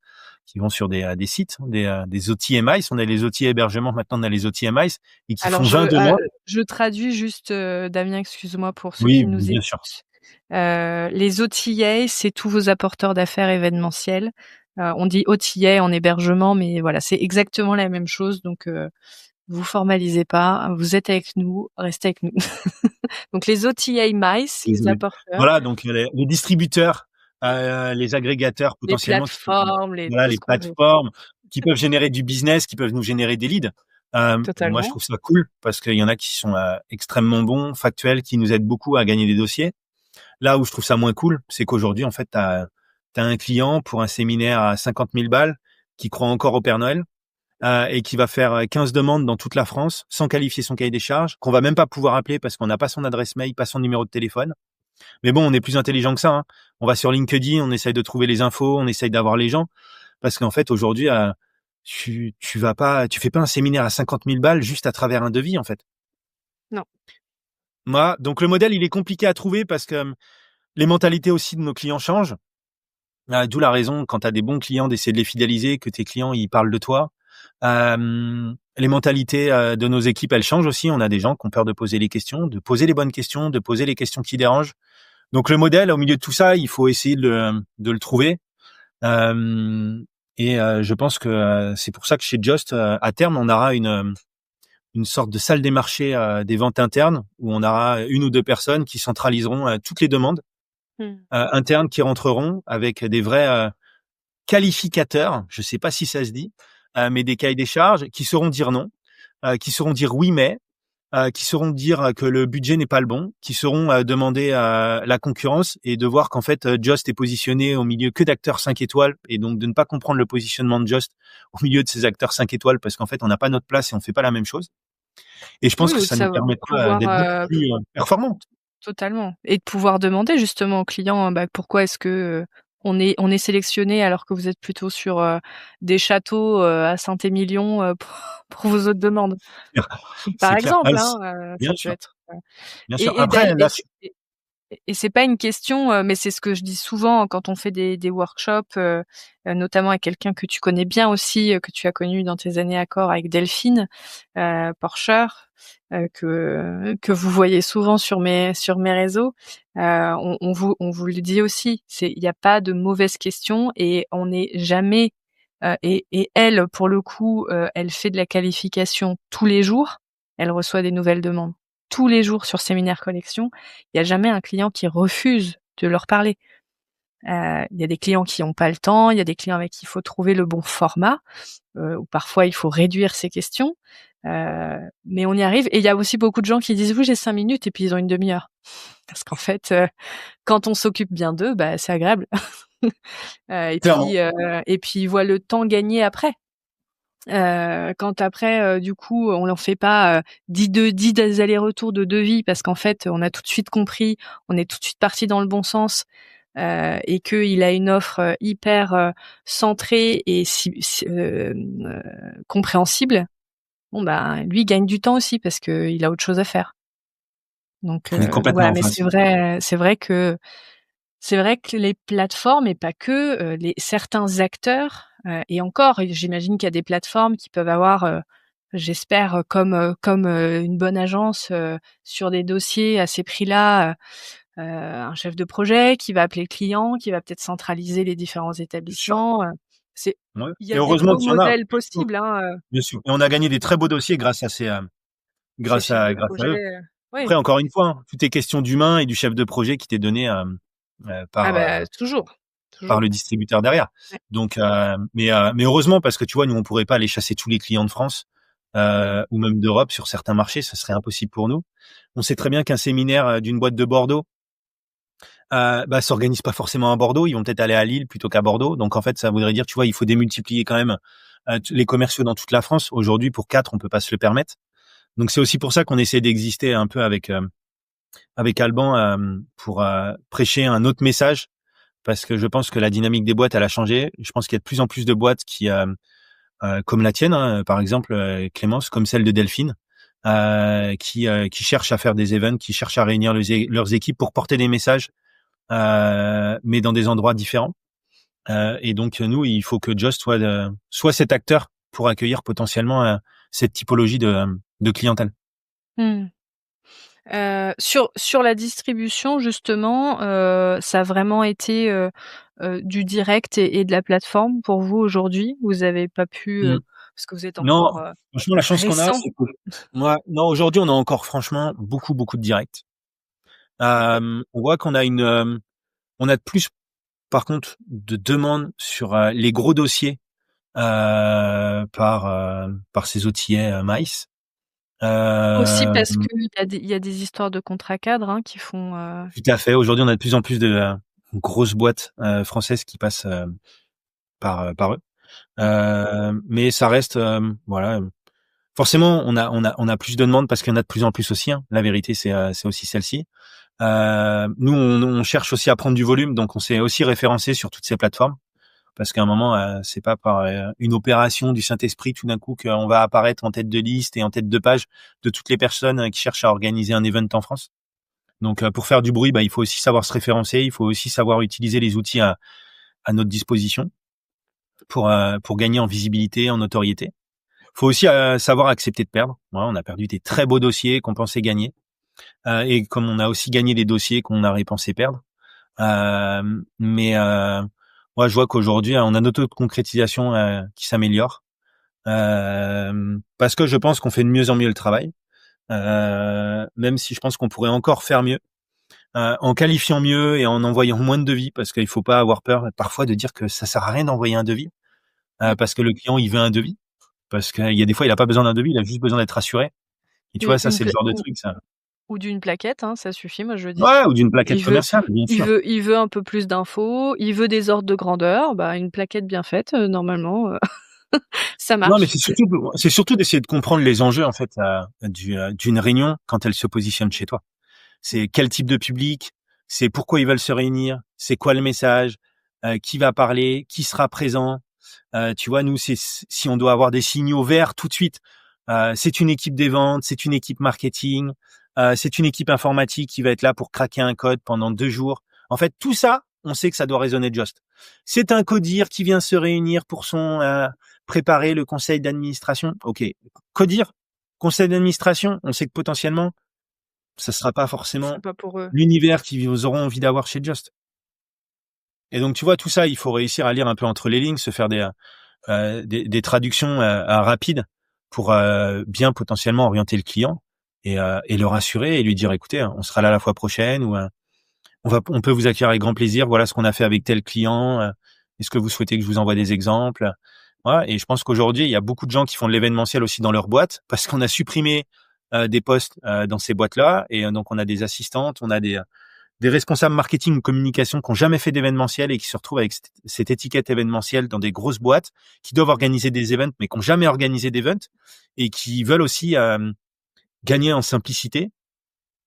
qui vont sur des sites, des outils MICE. On a les outils hébergement, maintenant on a les outils MICE, et qui Alors font 20 demandes. je traduis juste, Damien, excuse-moi pour ceux Oui, qui nous bien sûr. écoutent. Les OTA, c'est tous vos apporteurs d'affaires événementiels. On dit OTA en hébergement, mais voilà, c'est exactement la même chose. Donc, vous formalisez pas, vous êtes avec nous, restez avec nous. Donc les OTA MICE, les Désolé. apporteurs, Voilà, donc les distributeurs, les agrégateurs les potentiellement qui peuvent, plateformes, les voilà, tout les ce qu'on veut. plateformes qui peuvent générer du business, qui peuvent nous générer des leads. Moi, je Totalement. trouve ça cool parce qu'il y en a qui sont extrêmement bons, factuels, qui nous aident beaucoup à gagner des dossiers. Là où je trouve ça moins cool, c'est qu'aujourd'hui, en fait, t'as un client pour un séminaire à 50 000 balles qui croit encore au Père Noël et qui va faire 15 demandes dans toute la France sans qualifier son cahier des charges, qu'on va même pas pouvoir appeler parce qu'on n'a pas son adresse mail, pas son numéro de téléphone. Mais bon, on est plus intelligent que ça. On va sur LinkedIn, on essaye de trouver les infos, on essaye d'avoir les gens. Parce qu'en fait, aujourd'hui, tu fais pas un séminaire à 50 000 balles juste à travers un devis, en fait. Non. Moi, donc le modèle, il est compliqué à trouver parce que les mentalités aussi de nos clients changent. D'où la raison, quand tu as des bons clients, d'essayer de les fidéliser, que tes clients, ils parlent de toi. Les mentalités de nos équipes, elles changent aussi. On a des gens qui ont peur de poser les questions, de poser les bonnes questions, de poser les questions qui dérangent. Donc le modèle, au milieu de tout ça, il faut essayer de le trouver. Je pense que c'est pour ça que chez Just, à terme, on aura une sorte de salle des marchés des ventes internes où on aura une ou deux personnes qui centraliseront toutes les demandes Mmh. internes qui rentreront avec des vrais qualificateurs. Je sais pas si ça se dit, mais des cahiers des charges qui sauront dire non, qui sauront dire oui mais, qui sauront dire que le budget n'est pas le bon, qui sauront demander à la concurrence et de voir qu'en fait Just est positionné au milieu que d'acteurs 5 étoiles et donc de ne pas comprendre le positionnement de Just au milieu de ces acteurs 5 étoiles parce qu'en fait on n'a pas notre place et on fait pas la même chose. Et je pense Oui, que ou de ça nous savoir permettra pouvoir, d'être beaucoup plus performants. totalement et de pouvoir demander justement aux clients, bah, pourquoi est-ce que, on est sélectionné alors que vous êtes plutôt sur des châteaux à Saint-Émilion pour vos autres demandes. Par C'est clair. Ah, exemple, bien ça peut sûr, être. bien sûr. Et Après, d'ailleurs, là, et c'est pas une question, mais c'est ce que je dis souvent quand on fait des workshops, notamment avec quelqu'un que tu connais bien aussi, que tu as connu dans tes années Accor avec Delphine Porcher, que vous voyez souvent sur mes réseaux. On vous le dit aussi, il n'y a pas de mauvaises questions et on n'est jamais et elle, pour le coup, elle fait de la qualification tous les jours. Elle reçoit des nouvelles demandes tous les jours sur Séminaire Collection. Il y a jamais un client qui refuse de leur parler. Il y a des clients qui n'ont pas le temps, il y a des clients avec qui il faut trouver le bon format, ou parfois il faut réduire ses questions. Mais on y arrive. Et il y a aussi beaucoup de gens qui disent oui, j'ai 5 minutes et puis ils ont une demi-heure. Parce qu'en fait, quand on s'occupe bien d'eux, bah, c'est agréable. clairement. Et puis ils voient le temps gagné après. Quand après, du coup, on leur fait pas 10 des allers-retours de devis parce qu'en fait, on a tout de suite compris, on est tout de suite parti dans le bon sens, et qu'il a une offre hyper centrée et compréhensible. Bon, bah, lui gagne du temps aussi parce qu'il a autre chose à faire. Donc, Mais complètement. voilà. Mais Enfin, c'est vrai que les plateformes et pas que, certains acteurs, et encore, j'imagine qu'il y a des plateformes qui peuvent avoir, j'espère, comme une bonne agence, sur des dossiers à ces prix-là, un chef de projet qui va appeler le client, qui va peut-être centraliser les différents bien sûr. établissements, c'est Ouais. il y Et a des heureusement beaux qu'il y en a. modèles possibles, Bien sûr. Et on a gagné des très beaux dossiers ces chefs de grâce à projet, eux. oui. Après, encore une fois, hein, tout est question d'humain et du chef de projet qui t'est donné Ah bah, toujours, par toujours. le distributeur derrière. Ouais. Donc, mais heureusement parce que tu vois, nous on pourrait pas aller chasser tous les clients de France Mmh. ou même d'Europe sur certains marchés, ça serait impossible pour nous. On sait très bien qu'un séminaire d'une boîte de Bordeaux bah, s'organise pas forcément à Bordeaux, ils vont peut-être aller à Lille plutôt qu'à Bordeaux. Donc en fait, ça voudrait dire, tu vois, il faut démultiplier quand même les commerciaux dans toute la France. Aujourd'hui, pour 4, on peut pas se le permettre. Donc c'est aussi pour ça qu'on essaie d'exister un peu avec Alban pour prêcher un autre message parce que je pense que la dynamique des boîtes elle a changé. Je pense qu'il y a de plus en plus de boîtes qui comme la tienne hein, par exemple Clémence, comme celle de Delphine qui cherchent à faire des events, qui cherchent à réunir leurs équipes pour porter des messages mais dans des endroits différents. Et donc nous, il faut que Just soit cet acteur pour accueillir potentiellement cette typologie de clientèle. Mmh. Sur la distribution justement, ça a vraiment été, du direct et de la plateforme pour vous aujourd'hui? Vous avez pas pu, Mm. parce que vous êtes Non, encore, franchement, la chance qu'on a, récent? c'est que moi, non, aujourd'hui, on a encore franchement beaucoup, beaucoup de directs. OK. On voit qu'on a on a de plus, par contre, de demandes sur les gros dossiers par ces outillets Mice. Aussi Euh, parce qu'il y a des histoires de contrats cadres, hein, qui font, Tout à fait. Aujourd'hui, on a de plus en plus de grosses boîtes françaises qui passent par eux. mmh, Mais ça reste, voilà. Forcément, on a plus de demandes parce qu'il y en a de plus en plus aussi. Hein. La vérité, c'est aussi celle-ci. Nous, on cherche aussi à prendre du volume, donc on s'est aussi référencé sur toutes ces plateformes parce qu'à un moment, c'est pas par une opération du Saint-Esprit tout d'un coup qu'on va apparaître en tête de liste et en tête de page de toutes les personnes qui cherchent à organiser un event en France. Donc, pour faire du bruit, bah, il faut aussi savoir se référencer, il faut aussi savoir utiliser les outils à notre disposition pour gagner en visibilité, en notoriété. Faut aussi savoir accepter de perdre. Ouais, on a perdu des très beaux dossiers qu'on pensait gagner, et comme on a aussi gagné des dossiers qu'on aurait pensé perdre. Mais moi, je vois qu'aujourd'hui, on a notre concrétisation qui s'améliore, parce que je pense qu'on fait de mieux en mieux le travail, même si je pense qu'on pourrait encore faire mieux. En qualifiant mieux et en envoyant moins de devis, parce qu'il faut pas avoir peur parfois de dire que ça sert à rien d'envoyer un devis, mmh, parce que le client il veut un devis, parce qu'il y a des fois il a pas besoin d'un devis, il a juste besoin d'être rassuré. Et tu u vois, ça une c'est le pla genre de ou truc ça. ou d'une plaquette, hein, ça suffit, moi je dis. Ouais, ou d'une plaquette Il veut commerciale, bien il sûr. veut il veut un peu plus d'infos, il veut des ordres de grandeur, bah, une plaquette bien faite, normalement, ça Non, mais marche. c'est surtout d'essayer de comprendre les enjeux en fait d'une réunion quand elle se positionne chez toi. C'est quel type de public, c'est pourquoi ils veulent se réunir, c'est quoi le message, qui va parler, qui sera présent. Tu vois, nous, si on doit avoir des signaux verts tout de suite, c'est une équipe des ventes, c'est une équipe marketing, c'est une équipe informatique qui va être là pour craquer un code pendant 2 jours. En fait, tout ça, on sait que ça doit résonner Just. C'est un codir qui vient se réunir pour préparer le conseil d'administration. Ok, codir, conseil d'administration, on sait que potentiellement, ça sera pas forcément C'est pas pour eux. l'univers qu'ils auront envie d'avoir chez Just. Et donc, tu vois, tout ça, il faut réussir à lire un peu entre les lignes, se faire des traductions rapides pour bien potentiellement orienter le client et le rassurer et lui dire, écoutez, on sera là la fois prochaine ou on peut vous accueillir avec grand plaisir. Voilà ce qu'on a fait avec tel client. Est-ce que vous souhaitez que je vous envoie des exemples? Voilà. Et je pense qu'aujourd'hui, il y a beaucoup de gens qui font de l'événementiel aussi dans leur boîte parce qu'on a supprimé des postes dans ces boîtes-là. Et donc, on a des assistantes, on a des responsables marketing ou communication qui n'ont jamais fait d'événementiel et qui se retrouvent avec cette étiquette événementielle dans des grosses boîtes qui doivent organiser des events mais qui n'ont jamais organisé d'events et qui veulent aussi gagner en simplicité,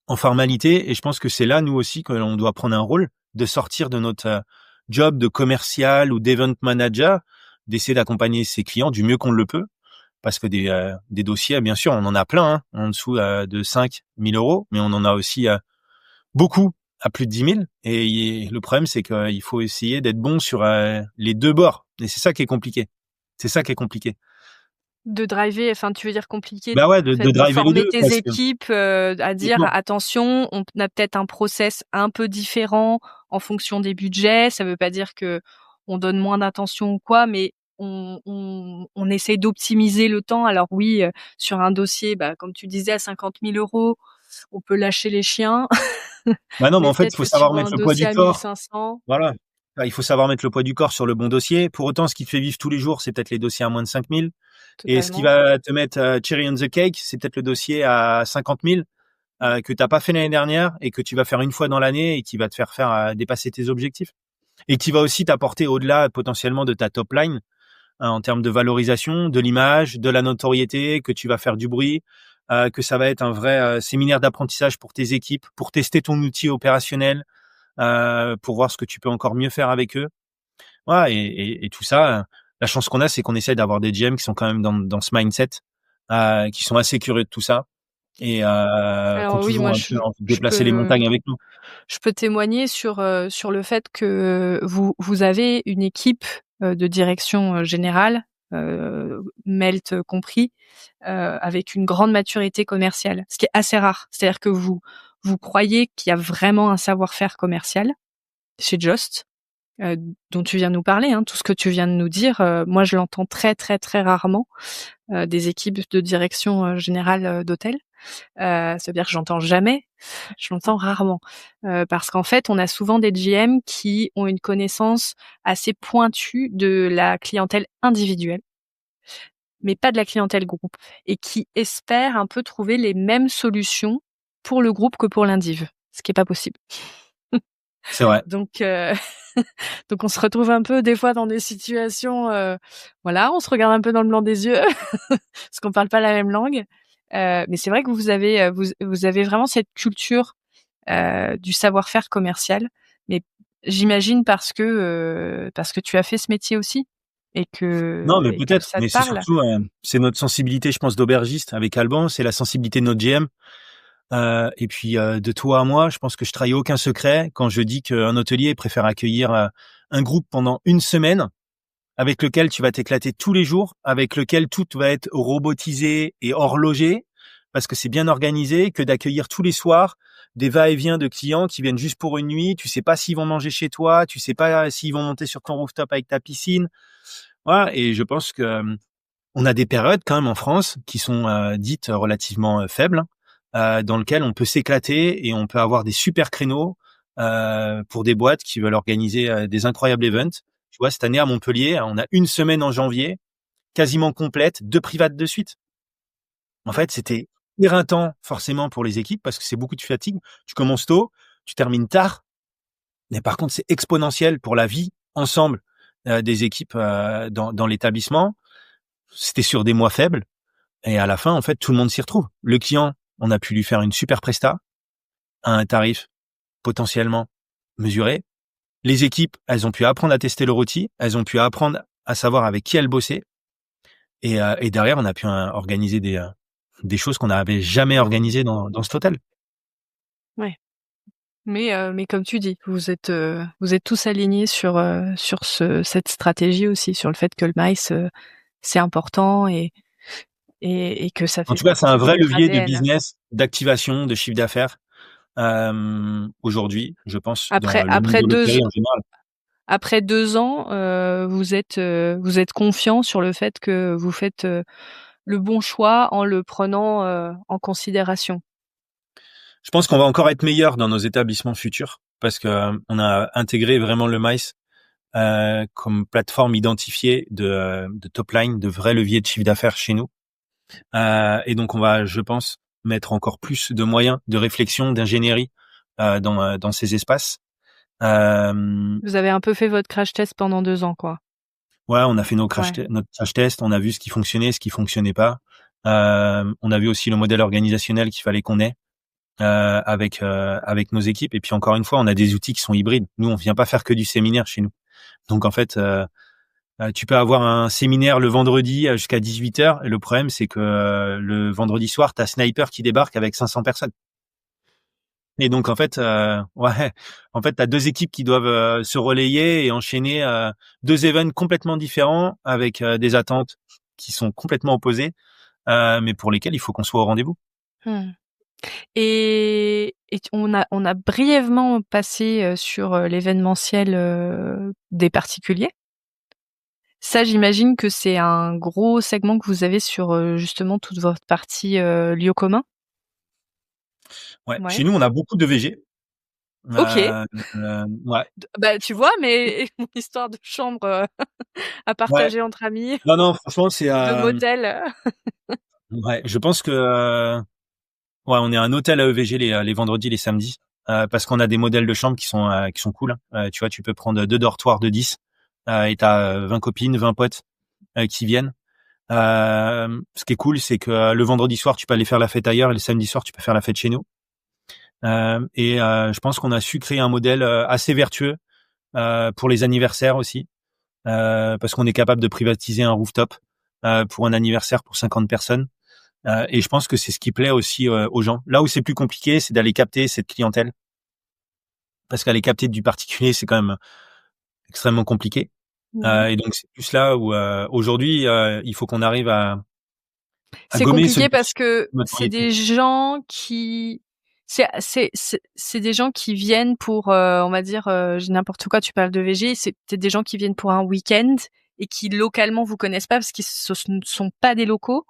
en formalité. Et je pense que c'est là, nous aussi, que l'on doit prendre un rôle de sortir de notre job de commercial ou d'event manager, d'essayer d'accompagner ses clients du mieux qu'on le peut. Parce que des dossiers, bien sûr, on en a plein, en dessous de 5 000 euros, mais on en a aussi beaucoup à plus de 10 000. Et le problème, c'est qu'il faut essayer d'être bon sur les deux bords. Et c'est ça qui est compliqué. C'est ça qui est compliqué. De driver, enfin, tu veux dire compliqué, Bah ouais, en de fait, de driver les former deux. tes équipes à dire attention, on a peut-être un process un peu différent en fonction des budgets. Ça veut pas dire que on donne moins d'attention ou quoi, mais on essaie d'optimiser le temps. Alors oui, sur un dossier, bah, comme tu disais, à 50 000 euros, on peut lâcher les chiens. Bah non, mais Mais en fait, il peut-être faut que sur savoir un mettre le poids dossier du à corps. 1500. Voilà. Il faut savoir mettre le poids du corps sur le bon dossier. Pour autant, ce qui te fait vivre tous les jours, c'est peut-être les dossiers à moins de 5 000. Et ce qui Totalement. va te mettre cherry on the cake, c'est peut-être le dossier à 50 000 que t'as pas fait l'année dernière et que tu vas faire une fois dans l'année et qui va te faire dépasser tes objectifs. Et qui va aussi t'apporter au-delà potentiellement de ta top line en termes de valorisation, de l'image, de la notoriété, que tu vas faire du bruit, que ça va être un vrai séminaire d'apprentissage pour tes équipes, pour tester ton outil opérationnel, pour voir ce que tu peux encore mieux faire avec eux. Voilà, et tout ça, la chance qu'on a, c'est qu'on essaie d'avoir des GM qui sont quand même dans ce mindset, qui sont assez curieux de tout ça et qui ont Alors oui, toujours moi un peu envie de je déplacer les peux montagnes avec nous. je peux témoigner sur le fait que vous avez une équipe de direction générale, Melt compris, avec une grande maturité commerciale, ce qui est assez rare. C'est-à-dire que vous croyez qu'il y a vraiment un savoir-faire commercial chez Just, dont tu viens de nous parler, hein, tout ce que tu viens de nous dire, moi je l'entends très très très rarement des équipes de direction générale d'hôtel. Ça veut dire que j'entends jamais, je l'entends rarement. Parce qu'en fait, on a souvent des GM qui ont une connaissance assez pointue de la clientèle individuelle, mais pas de la clientèle groupe, et qui espèrent un peu trouver les mêmes solutions pour le groupe que pour l'indiv, ce qui est pas possible. C'est vrai. Donc, donc on se retrouve un peu des fois dans des situations, voilà, on se regarde un peu dans le blanc des yeux parce qu'on parle pas la même langue. Mais c'est vrai que vous avez vous avez vraiment cette culture du savoir-faire commercial. Mais j'imagine parce que tu as fait ce métier aussi Non, mais et que peut-être, ça te mais c'est parle. surtout, c'est notre sensibilité, je pense, d'aubergiste avec Alban, c'est la sensibilité de notre GM. Et puis de toi à moi, je pense que je trahis aucun secret quand je dis qu'un hôtelier préfère accueillir un groupe pendant une semaine avec lequel tu vas t'éclater tous les jours, avec lequel tout va être robotisé et horlogé parce que c'est bien organisé, que d'accueillir tous les soirs des va-et-vient de clients qui viennent juste pour une nuit. Tu sais pas s'ils vont manger chez toi, tu sais pas s'ils vont monter sur ton rooftop avec ta piscine. Voilà. Et je pense que on a des périodes quand même en France qui sont dites relativement faibles, dans lesquelles on peut s'éclater et on peut avoir des super créneaux pour des boîtes qui veulent organiser des incroyables events. Tu vois, cette année à Montpellier, on a une semaine en janvier, quasiment complète, 2 privates de suite. En fait, c'était éreintant forcément pour les équipes parce que c'est beaucoup de fatigue. Tu commences tôt, tu termines tard, mais par contre, c'est exponentiel pour la vie ensemble des équipes dans l'établissement. C'était sur des mois faibles. Et à la fin, en fait, tout le monde s'y retrouve. Le client, on a pu lui faire une super presta à un tarif potentiellement mesuré. Les équipes, elles ont pu apprendre à tester leur outil, elles ont pu apprendre à savoir avec qui elles bossaient, et derrière, on a pu organiser des choses qu'on n'avait jamais organisées dans cet hôtel. Ouais. Mais comme tu dis, vous êtes tous alignés sur cette stratégie aussi, sur le fait que le MICE, c'est important et que ça En fait tout cas, c'est un partie de vrai votre levier de ADN. business, d'activation, de chiffre d'affaires. Aujourd'hui, je pense, dans Après le monde après de 2 l'hôtellerie en général. après 2 ans, vous êtes confiant sur le fait que vous faites, le bon choix en le prenant, en considération? Je pense qu'on va encore être meilleur dans nos établissements futurs parce que on a intégré vraiment le MICE comme plateforme identifiée de top line, de vrais leviers de chiffre d'affaires chez nous. Et donc on va, je pense, mettre encore plus de moyens de réflexion, d'ingénierie dans ces espaces. Euh, Vous avez un peu fait votre crash test pendant 2 ans, quoi? ouais, on a fait Ouais. notre crash test, on a vu ce qui fonctionnait, ce qui fonctionnait pas. On a vu aussi le modèle organisationnel qu'il fallait qu'on ait. Avec nos équipes. Et puis encore une fois, on a des outils qui sont hybrides. Nous, on vient pas faire que du séminaire chez nous. Donc en fait, tu peux avoir un séminaire le vendredi jusqu'à 18h. Et le problème, c'est que le vendredi soir, t'as Sniper qui débarque avec 500 personnes. Et donc en fait, ouais, en fait, t'as deux équipes qui doivent se relayer et enchaîner deux events complètement différents avec des attentes qui sont complètement opposées, mais pour lesquelles il faut qu'on soit au rendez-vous. Mmh. Et on a brièvement passé, sur, l'événementiel, des particuliers. Ça, j'imagine que c'est un gros segment que vous avez sur, justement toute votre partie, lieux communs? Ouais, chez Ouais. nous, on a beaucoup de VG. OK. Ouais, Bah, tu vois, mais mon histoire de chambre, à ouais. partager entre amis, Non, non, franchement, c'est de motel, ouais, je pense que ouais, on est un hôtel à EVG les vendredis, les samedis, parce qu'on a des modèles de chambres qui sont cool. Tu vois, tu peux prendre deux dortoirs de 10 et t'as 20 copines, 20 potes qui viennent. Ce qui est cool, c'est que le vendredi soir, tu peux aller faire la fête ailleurs et le samedi soir, tu peux faire la fête chez nous. Je pense qu'on a su créer un modèle assez vertueux pour les anniversaires aussi, parce qu'on est capable de privatiser un rooftop pour un anniversaire pour 50 personnes. Et je pense que c'est ce qui plaît aussi aux gens. Là où c'est plus compliqué, c'est d'aller capter cette clientèle, parce qu'aller capter du particulier, c'est quand même extrêmement compliqué. Mmh. Et donc c'est plus là où aujourd'hui, il faut qu'on arrive à C'est gommer ce compliqué parce que c'est notoriété. des gens qui c'est des gens qui viennent pour, on va dire, je dis n'importe quoi, tu parles de VG, c'est peut-être des gens qui viennent pour un week-end et qui localement vous connaissent pas parce qu'ils ce ne sont pas des locaux.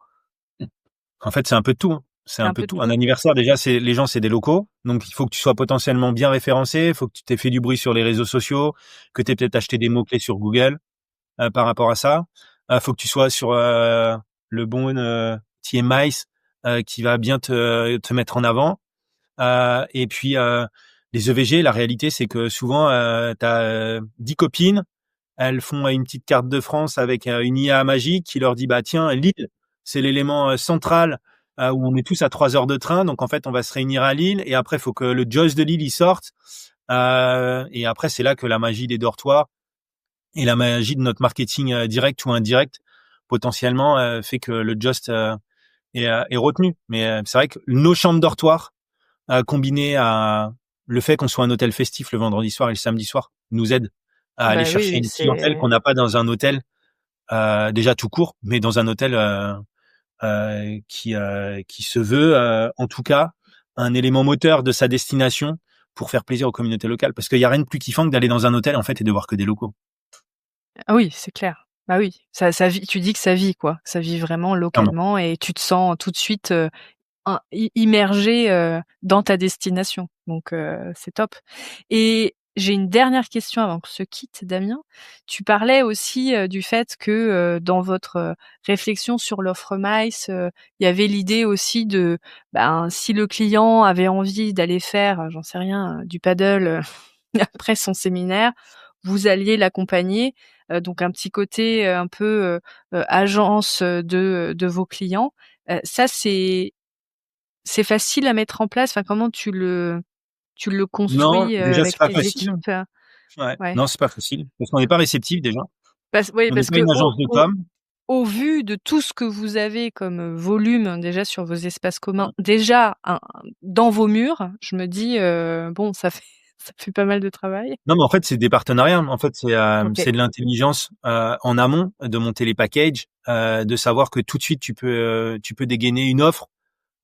En fait, c'est un peu de tout, hein. C'est C'est un un peu peu de de tout. Un tout? anniversaire, déjà, c'est les gens, c'est des locaux. Donc, il faut que tu sois potentiellement bien référencé. Il faut que tu t'aies fait du bruit sur les réseaux sociaux, que tu aies peut-être acheté des mots-clés sur Google par rapport à ça. Faut que tu sois sur le bon TMI qui va bien te mettre en avant. Et puis, les EVG, la réalité, c'est que souvent, tu as 10 copines, elles font une petite carte de France avec une IA magique qui leur dit, bah tiens, Lille, c'est l'élément central où on est tous à 3 heures de train. Donc, en fait, on va se réunir à Lille. Et après, il faut que le Joyce de Lille y sorte. Et après, c'est là que la magie des dortoirs et la magie de notre marketing direct ou indirect potentiellement fait que le Just est retenu. Mais c'est vrai que nos chambres dortoirs combiné à le fait qu'on soit un hôtel festif le vendredi soir et le samedi soir, nous aide à aller Bah, chercher oui, une clientèle qu'on c'est n'a pas dans un hôtel déjà tout court, mais dans un hôtel qui se veut en tout cas un élément moteur de sa destination pour faire plaisir aux communautés locales. Parce qu'il y a rien de plus kiffant que d'aller dans un hôtel en fait et de voir que des locaux. ah oui, c'est clair. Bah oui, ça vit, tu dis que ça vit quoi. Ça vit vraiment Clairement. localement et tu te sens tout de suite, immergé, dans ta destination. Donc c'est top. Et j'ai une dernière question avant qu'on se quitte, Damien. Tu parlais aussi, du fait que, dans votre, réflexion sur l'offre MICE, il y avait l'idée aussi de, ben, si le client avait envie d'aller faire, j'en sais rien, du paddle, après son séminaire, vous alliez l'accompagner, donc un petit côté, un peu, agence, de vos clients. Ça, c'est facile à mettre en place? Enfin, comment tu le Non, construis, déjà c'est avec pas tes facile. équipes? Ouais. Ouais. Non, c'est pas facile parce qu'on n'est pas réceptif déjà. Oui, On n'est parce pas que une agence de com. au vu de tout ce que vous avez comme volume déjà sur vos espaces communs, déjà dans vos murs, je me dis bon, ça fait ça fait pas mal de travail. Non, mais en fait, c'est des partenariats. En fait, Ok. c'est de l'intelligence en amont de monter les packages, de savoir que tout de suite tu peux dégainer une offre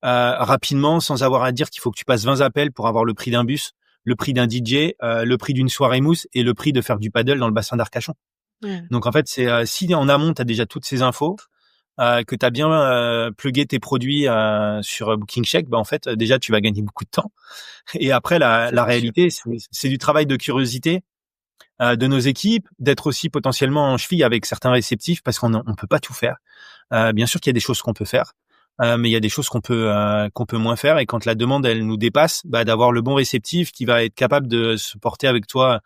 rapidement sans avoir à dire qu'il faut que tu passes 20 appels pour avoir le prix d'un bus, le prix d'un DJ, le prix d'une soirée mousse et le prix de faire du paddle dans le bassin d'Arcachon. Mmh. Donc en fait, c'est si en amont tu as déjà toutes ces infos, que tu as bien plugué tes produits sur Booking Check, bah en fait déjà tu vas gagner beaucoup de temps. Et après Ça, la c'est sûr. réalité, c'est du travail de curiosité de nos équipes, d'être aussi potentiellement en cheville avec certains réceptifs parce on peut pas tout faire. Bien sûr qu'il y a des choses qu'on peut faire, mais il y a des choses qu'on peut moins faire. Et quand la demande elle nous dépasse, bah, d'avoir le bon réceptif qui va être capable de se porter avec toi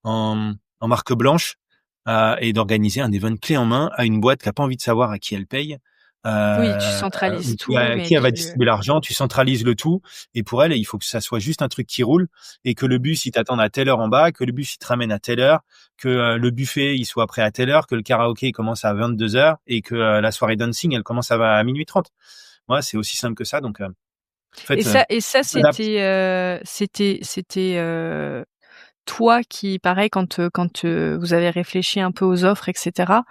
en marque blanche et d'organiser un event clé en main à une boîte qui a pas envie de savoir à qui elle paye. Oui, tu Ou centralises qui, tout, à mais qui elle va tu distribuer l'argent, tu centralises le tout, et pour elle, il faut que ça soit juste un truc qui roule, et que le bus, il t'attende à telle heure en bas, que le bus, il te ramène à telle heure, que le buffet, il soit prêt à telle heure, que le karaoké, il commence à 22 heures, et que la soirée dancing, elle commence à minuit 30. Moi, c'est aussi simple que ça, donc, en fait, et ça on s'adapte. c'était toi qui pareil quand vous avez réfléchi un peu aux offres et cetera,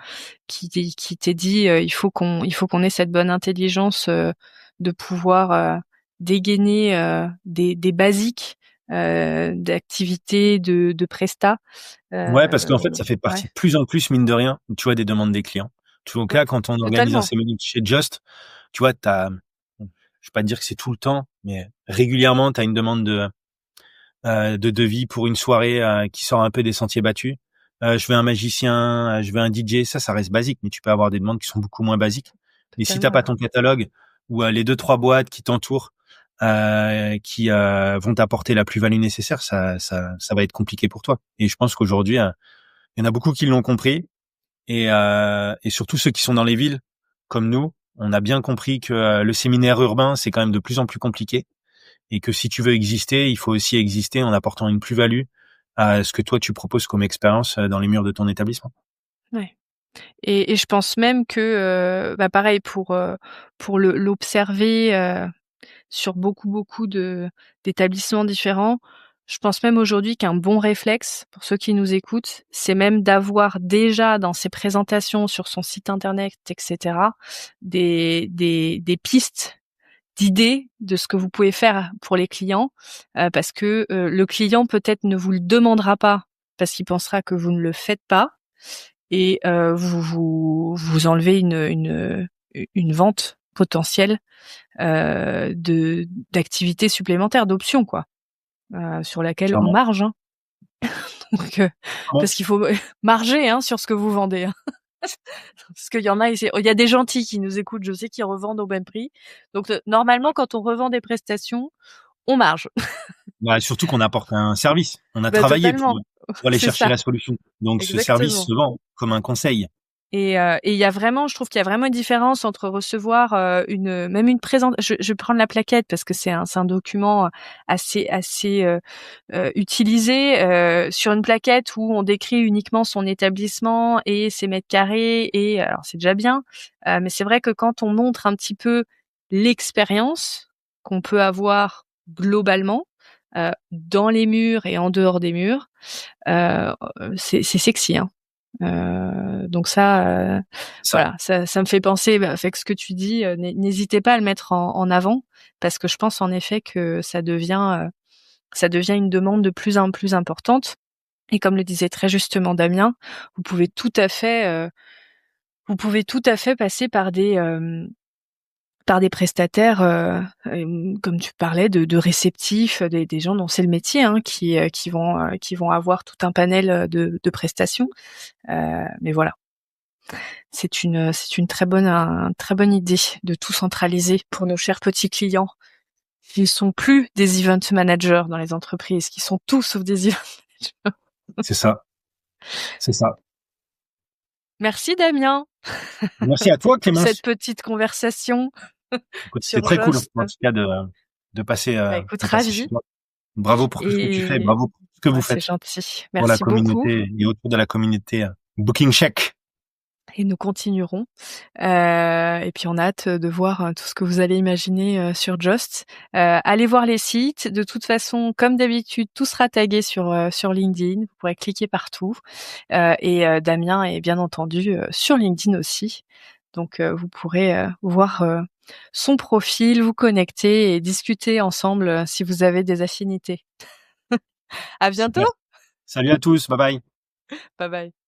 qui t'est dit il faut qu'on ait cette bonne intelligence de pouvoir dégainer des basiques d'activités de prestat. Ouais, parce qu'en fait, ça fait Ouais, partie de plus en plus, mine de rien, tu vois, des demandes des clients. Tu vois, au cas, quand on organise un totalement. séminaire chez Just, tu vois, je vais pas te dire que c'est tout le temps, mais régulièrement, tu as une demande de devis pour une soirée qui sort un peu des sentiers battus. Je veux un magicien, je veux un DJ, ça reste basique, mais tu peux avoir des demandes qui sont beaucoup moins basiques. Mais si t'as Totalement. pas ton catalogue ou les deux trois boîtes qui t'entourent, qui vont t'apporter la plus-value nécessaire, ça va être compliqué pour toi. Et je pense qu'aujourd'hui, il y en a beaucoup qui l'ont compris, et surtout ceux qui sont dans les villes, comme nous, on a bien compris que le séminaire urbain, c'est quand même de plus en plus compliqué et que si tu veux exister, il faut aussi exister en apportant une plus-value à ce que toi tu proposes comme expérience dans les murs de ton établissement. Ouais. Et je pense même que bah pareil pour l'observer sur beaucoup de d'établissements différents. Je pense même aujourd'hui qu'un bon réflexe pour ceux qui nous écoutent, c'est même d'avoir déjà dans ses présentations sur son site internet, etc., des pistes d'idées de ce que vous pouvez faire pour les clients, parce que le client peut-être ne vous le demandera pas parce qu'il pensera que vous ne le faites pas, et vous enlevez une vente potentielle de d'activités supplémentaires, d'options quoi, sur laquelle on Clairement. marge, hein. Donc Bon, parce qu'il faut marger, hein, sur ce que vous vendez, hein. Parce qu'il y en a, il y a des gentils qui nous écoutent, je sais, qui revendent au même prix. Donc normalement, quand on revend des prestations, on marge. bah, surtout qu'on apporte un service. On a Bah travaillé totalement, pour aller c'est chercher ça, la solution. Donc ce service exactement. se vend comme un conseil. Et il y a vraiment, je trouve qu'il y a vraiment une différence entre recevoir même une présente. Je vais prendre la plaquette parce que c'est un document assez utilisé, sur une plaquette où on décrit uniquement son établissement et ses mètres carrés, et alors c'est déjà bien, mais c'est vrai que quand on montre un petit peu l'expérience qu'on peut avoir globalement dans les murs et en dehors des murs, c'est sexy, hein. Donc ça, Ça, voilà, ça me fait penser, bah, avec ce que tu dis, n'hésitez pas à le mettre en avant, parce que je pense en effet que ça devient une demande de plus en plus importante. Et comme le disait très justement Damien, vous pouvez tout à fait, passer par des prestataires, comme tu parlais de réceptifs, des gens dont c'est le métier, hein, qui vont avoir tout un panel de prestations. Mais voilà. C'est une très bonne idée de tout centraliser pour nos chers petits clients. Ils sont plus des event managers dans les entreprises, qui sont tous sauf des event managers. c'est ça, c'est ça. Merci Damien Merci à toi, pour cette Clémence. petite conversation Écoute, c'était sur très cool, Just. en tout cas, de Bah écoute, passer chez ravi. toi. Bravo pour tout ce que tu fais, Et bravo que vous C'est faites gentil. pour la Merci beaucoup. communauté et autour de la communauté Booking Check. Et nous continuerons. Et puis on a hâte de voir tout ce que vous allez imaginer sur Just. Allez voir les sites. De toute façon, comme d'habitude, tout sera tagué sur LinkedIn. Vous pourrez cliquer partout. Et Damien est bien entendu sur LinkedIn aussi. Donc vous pourrez voir son profil, vous connecter et discuter ensemble si vous avez des affinités. À bientôt. Super. Salut à tous. Bye bye. Bye bye.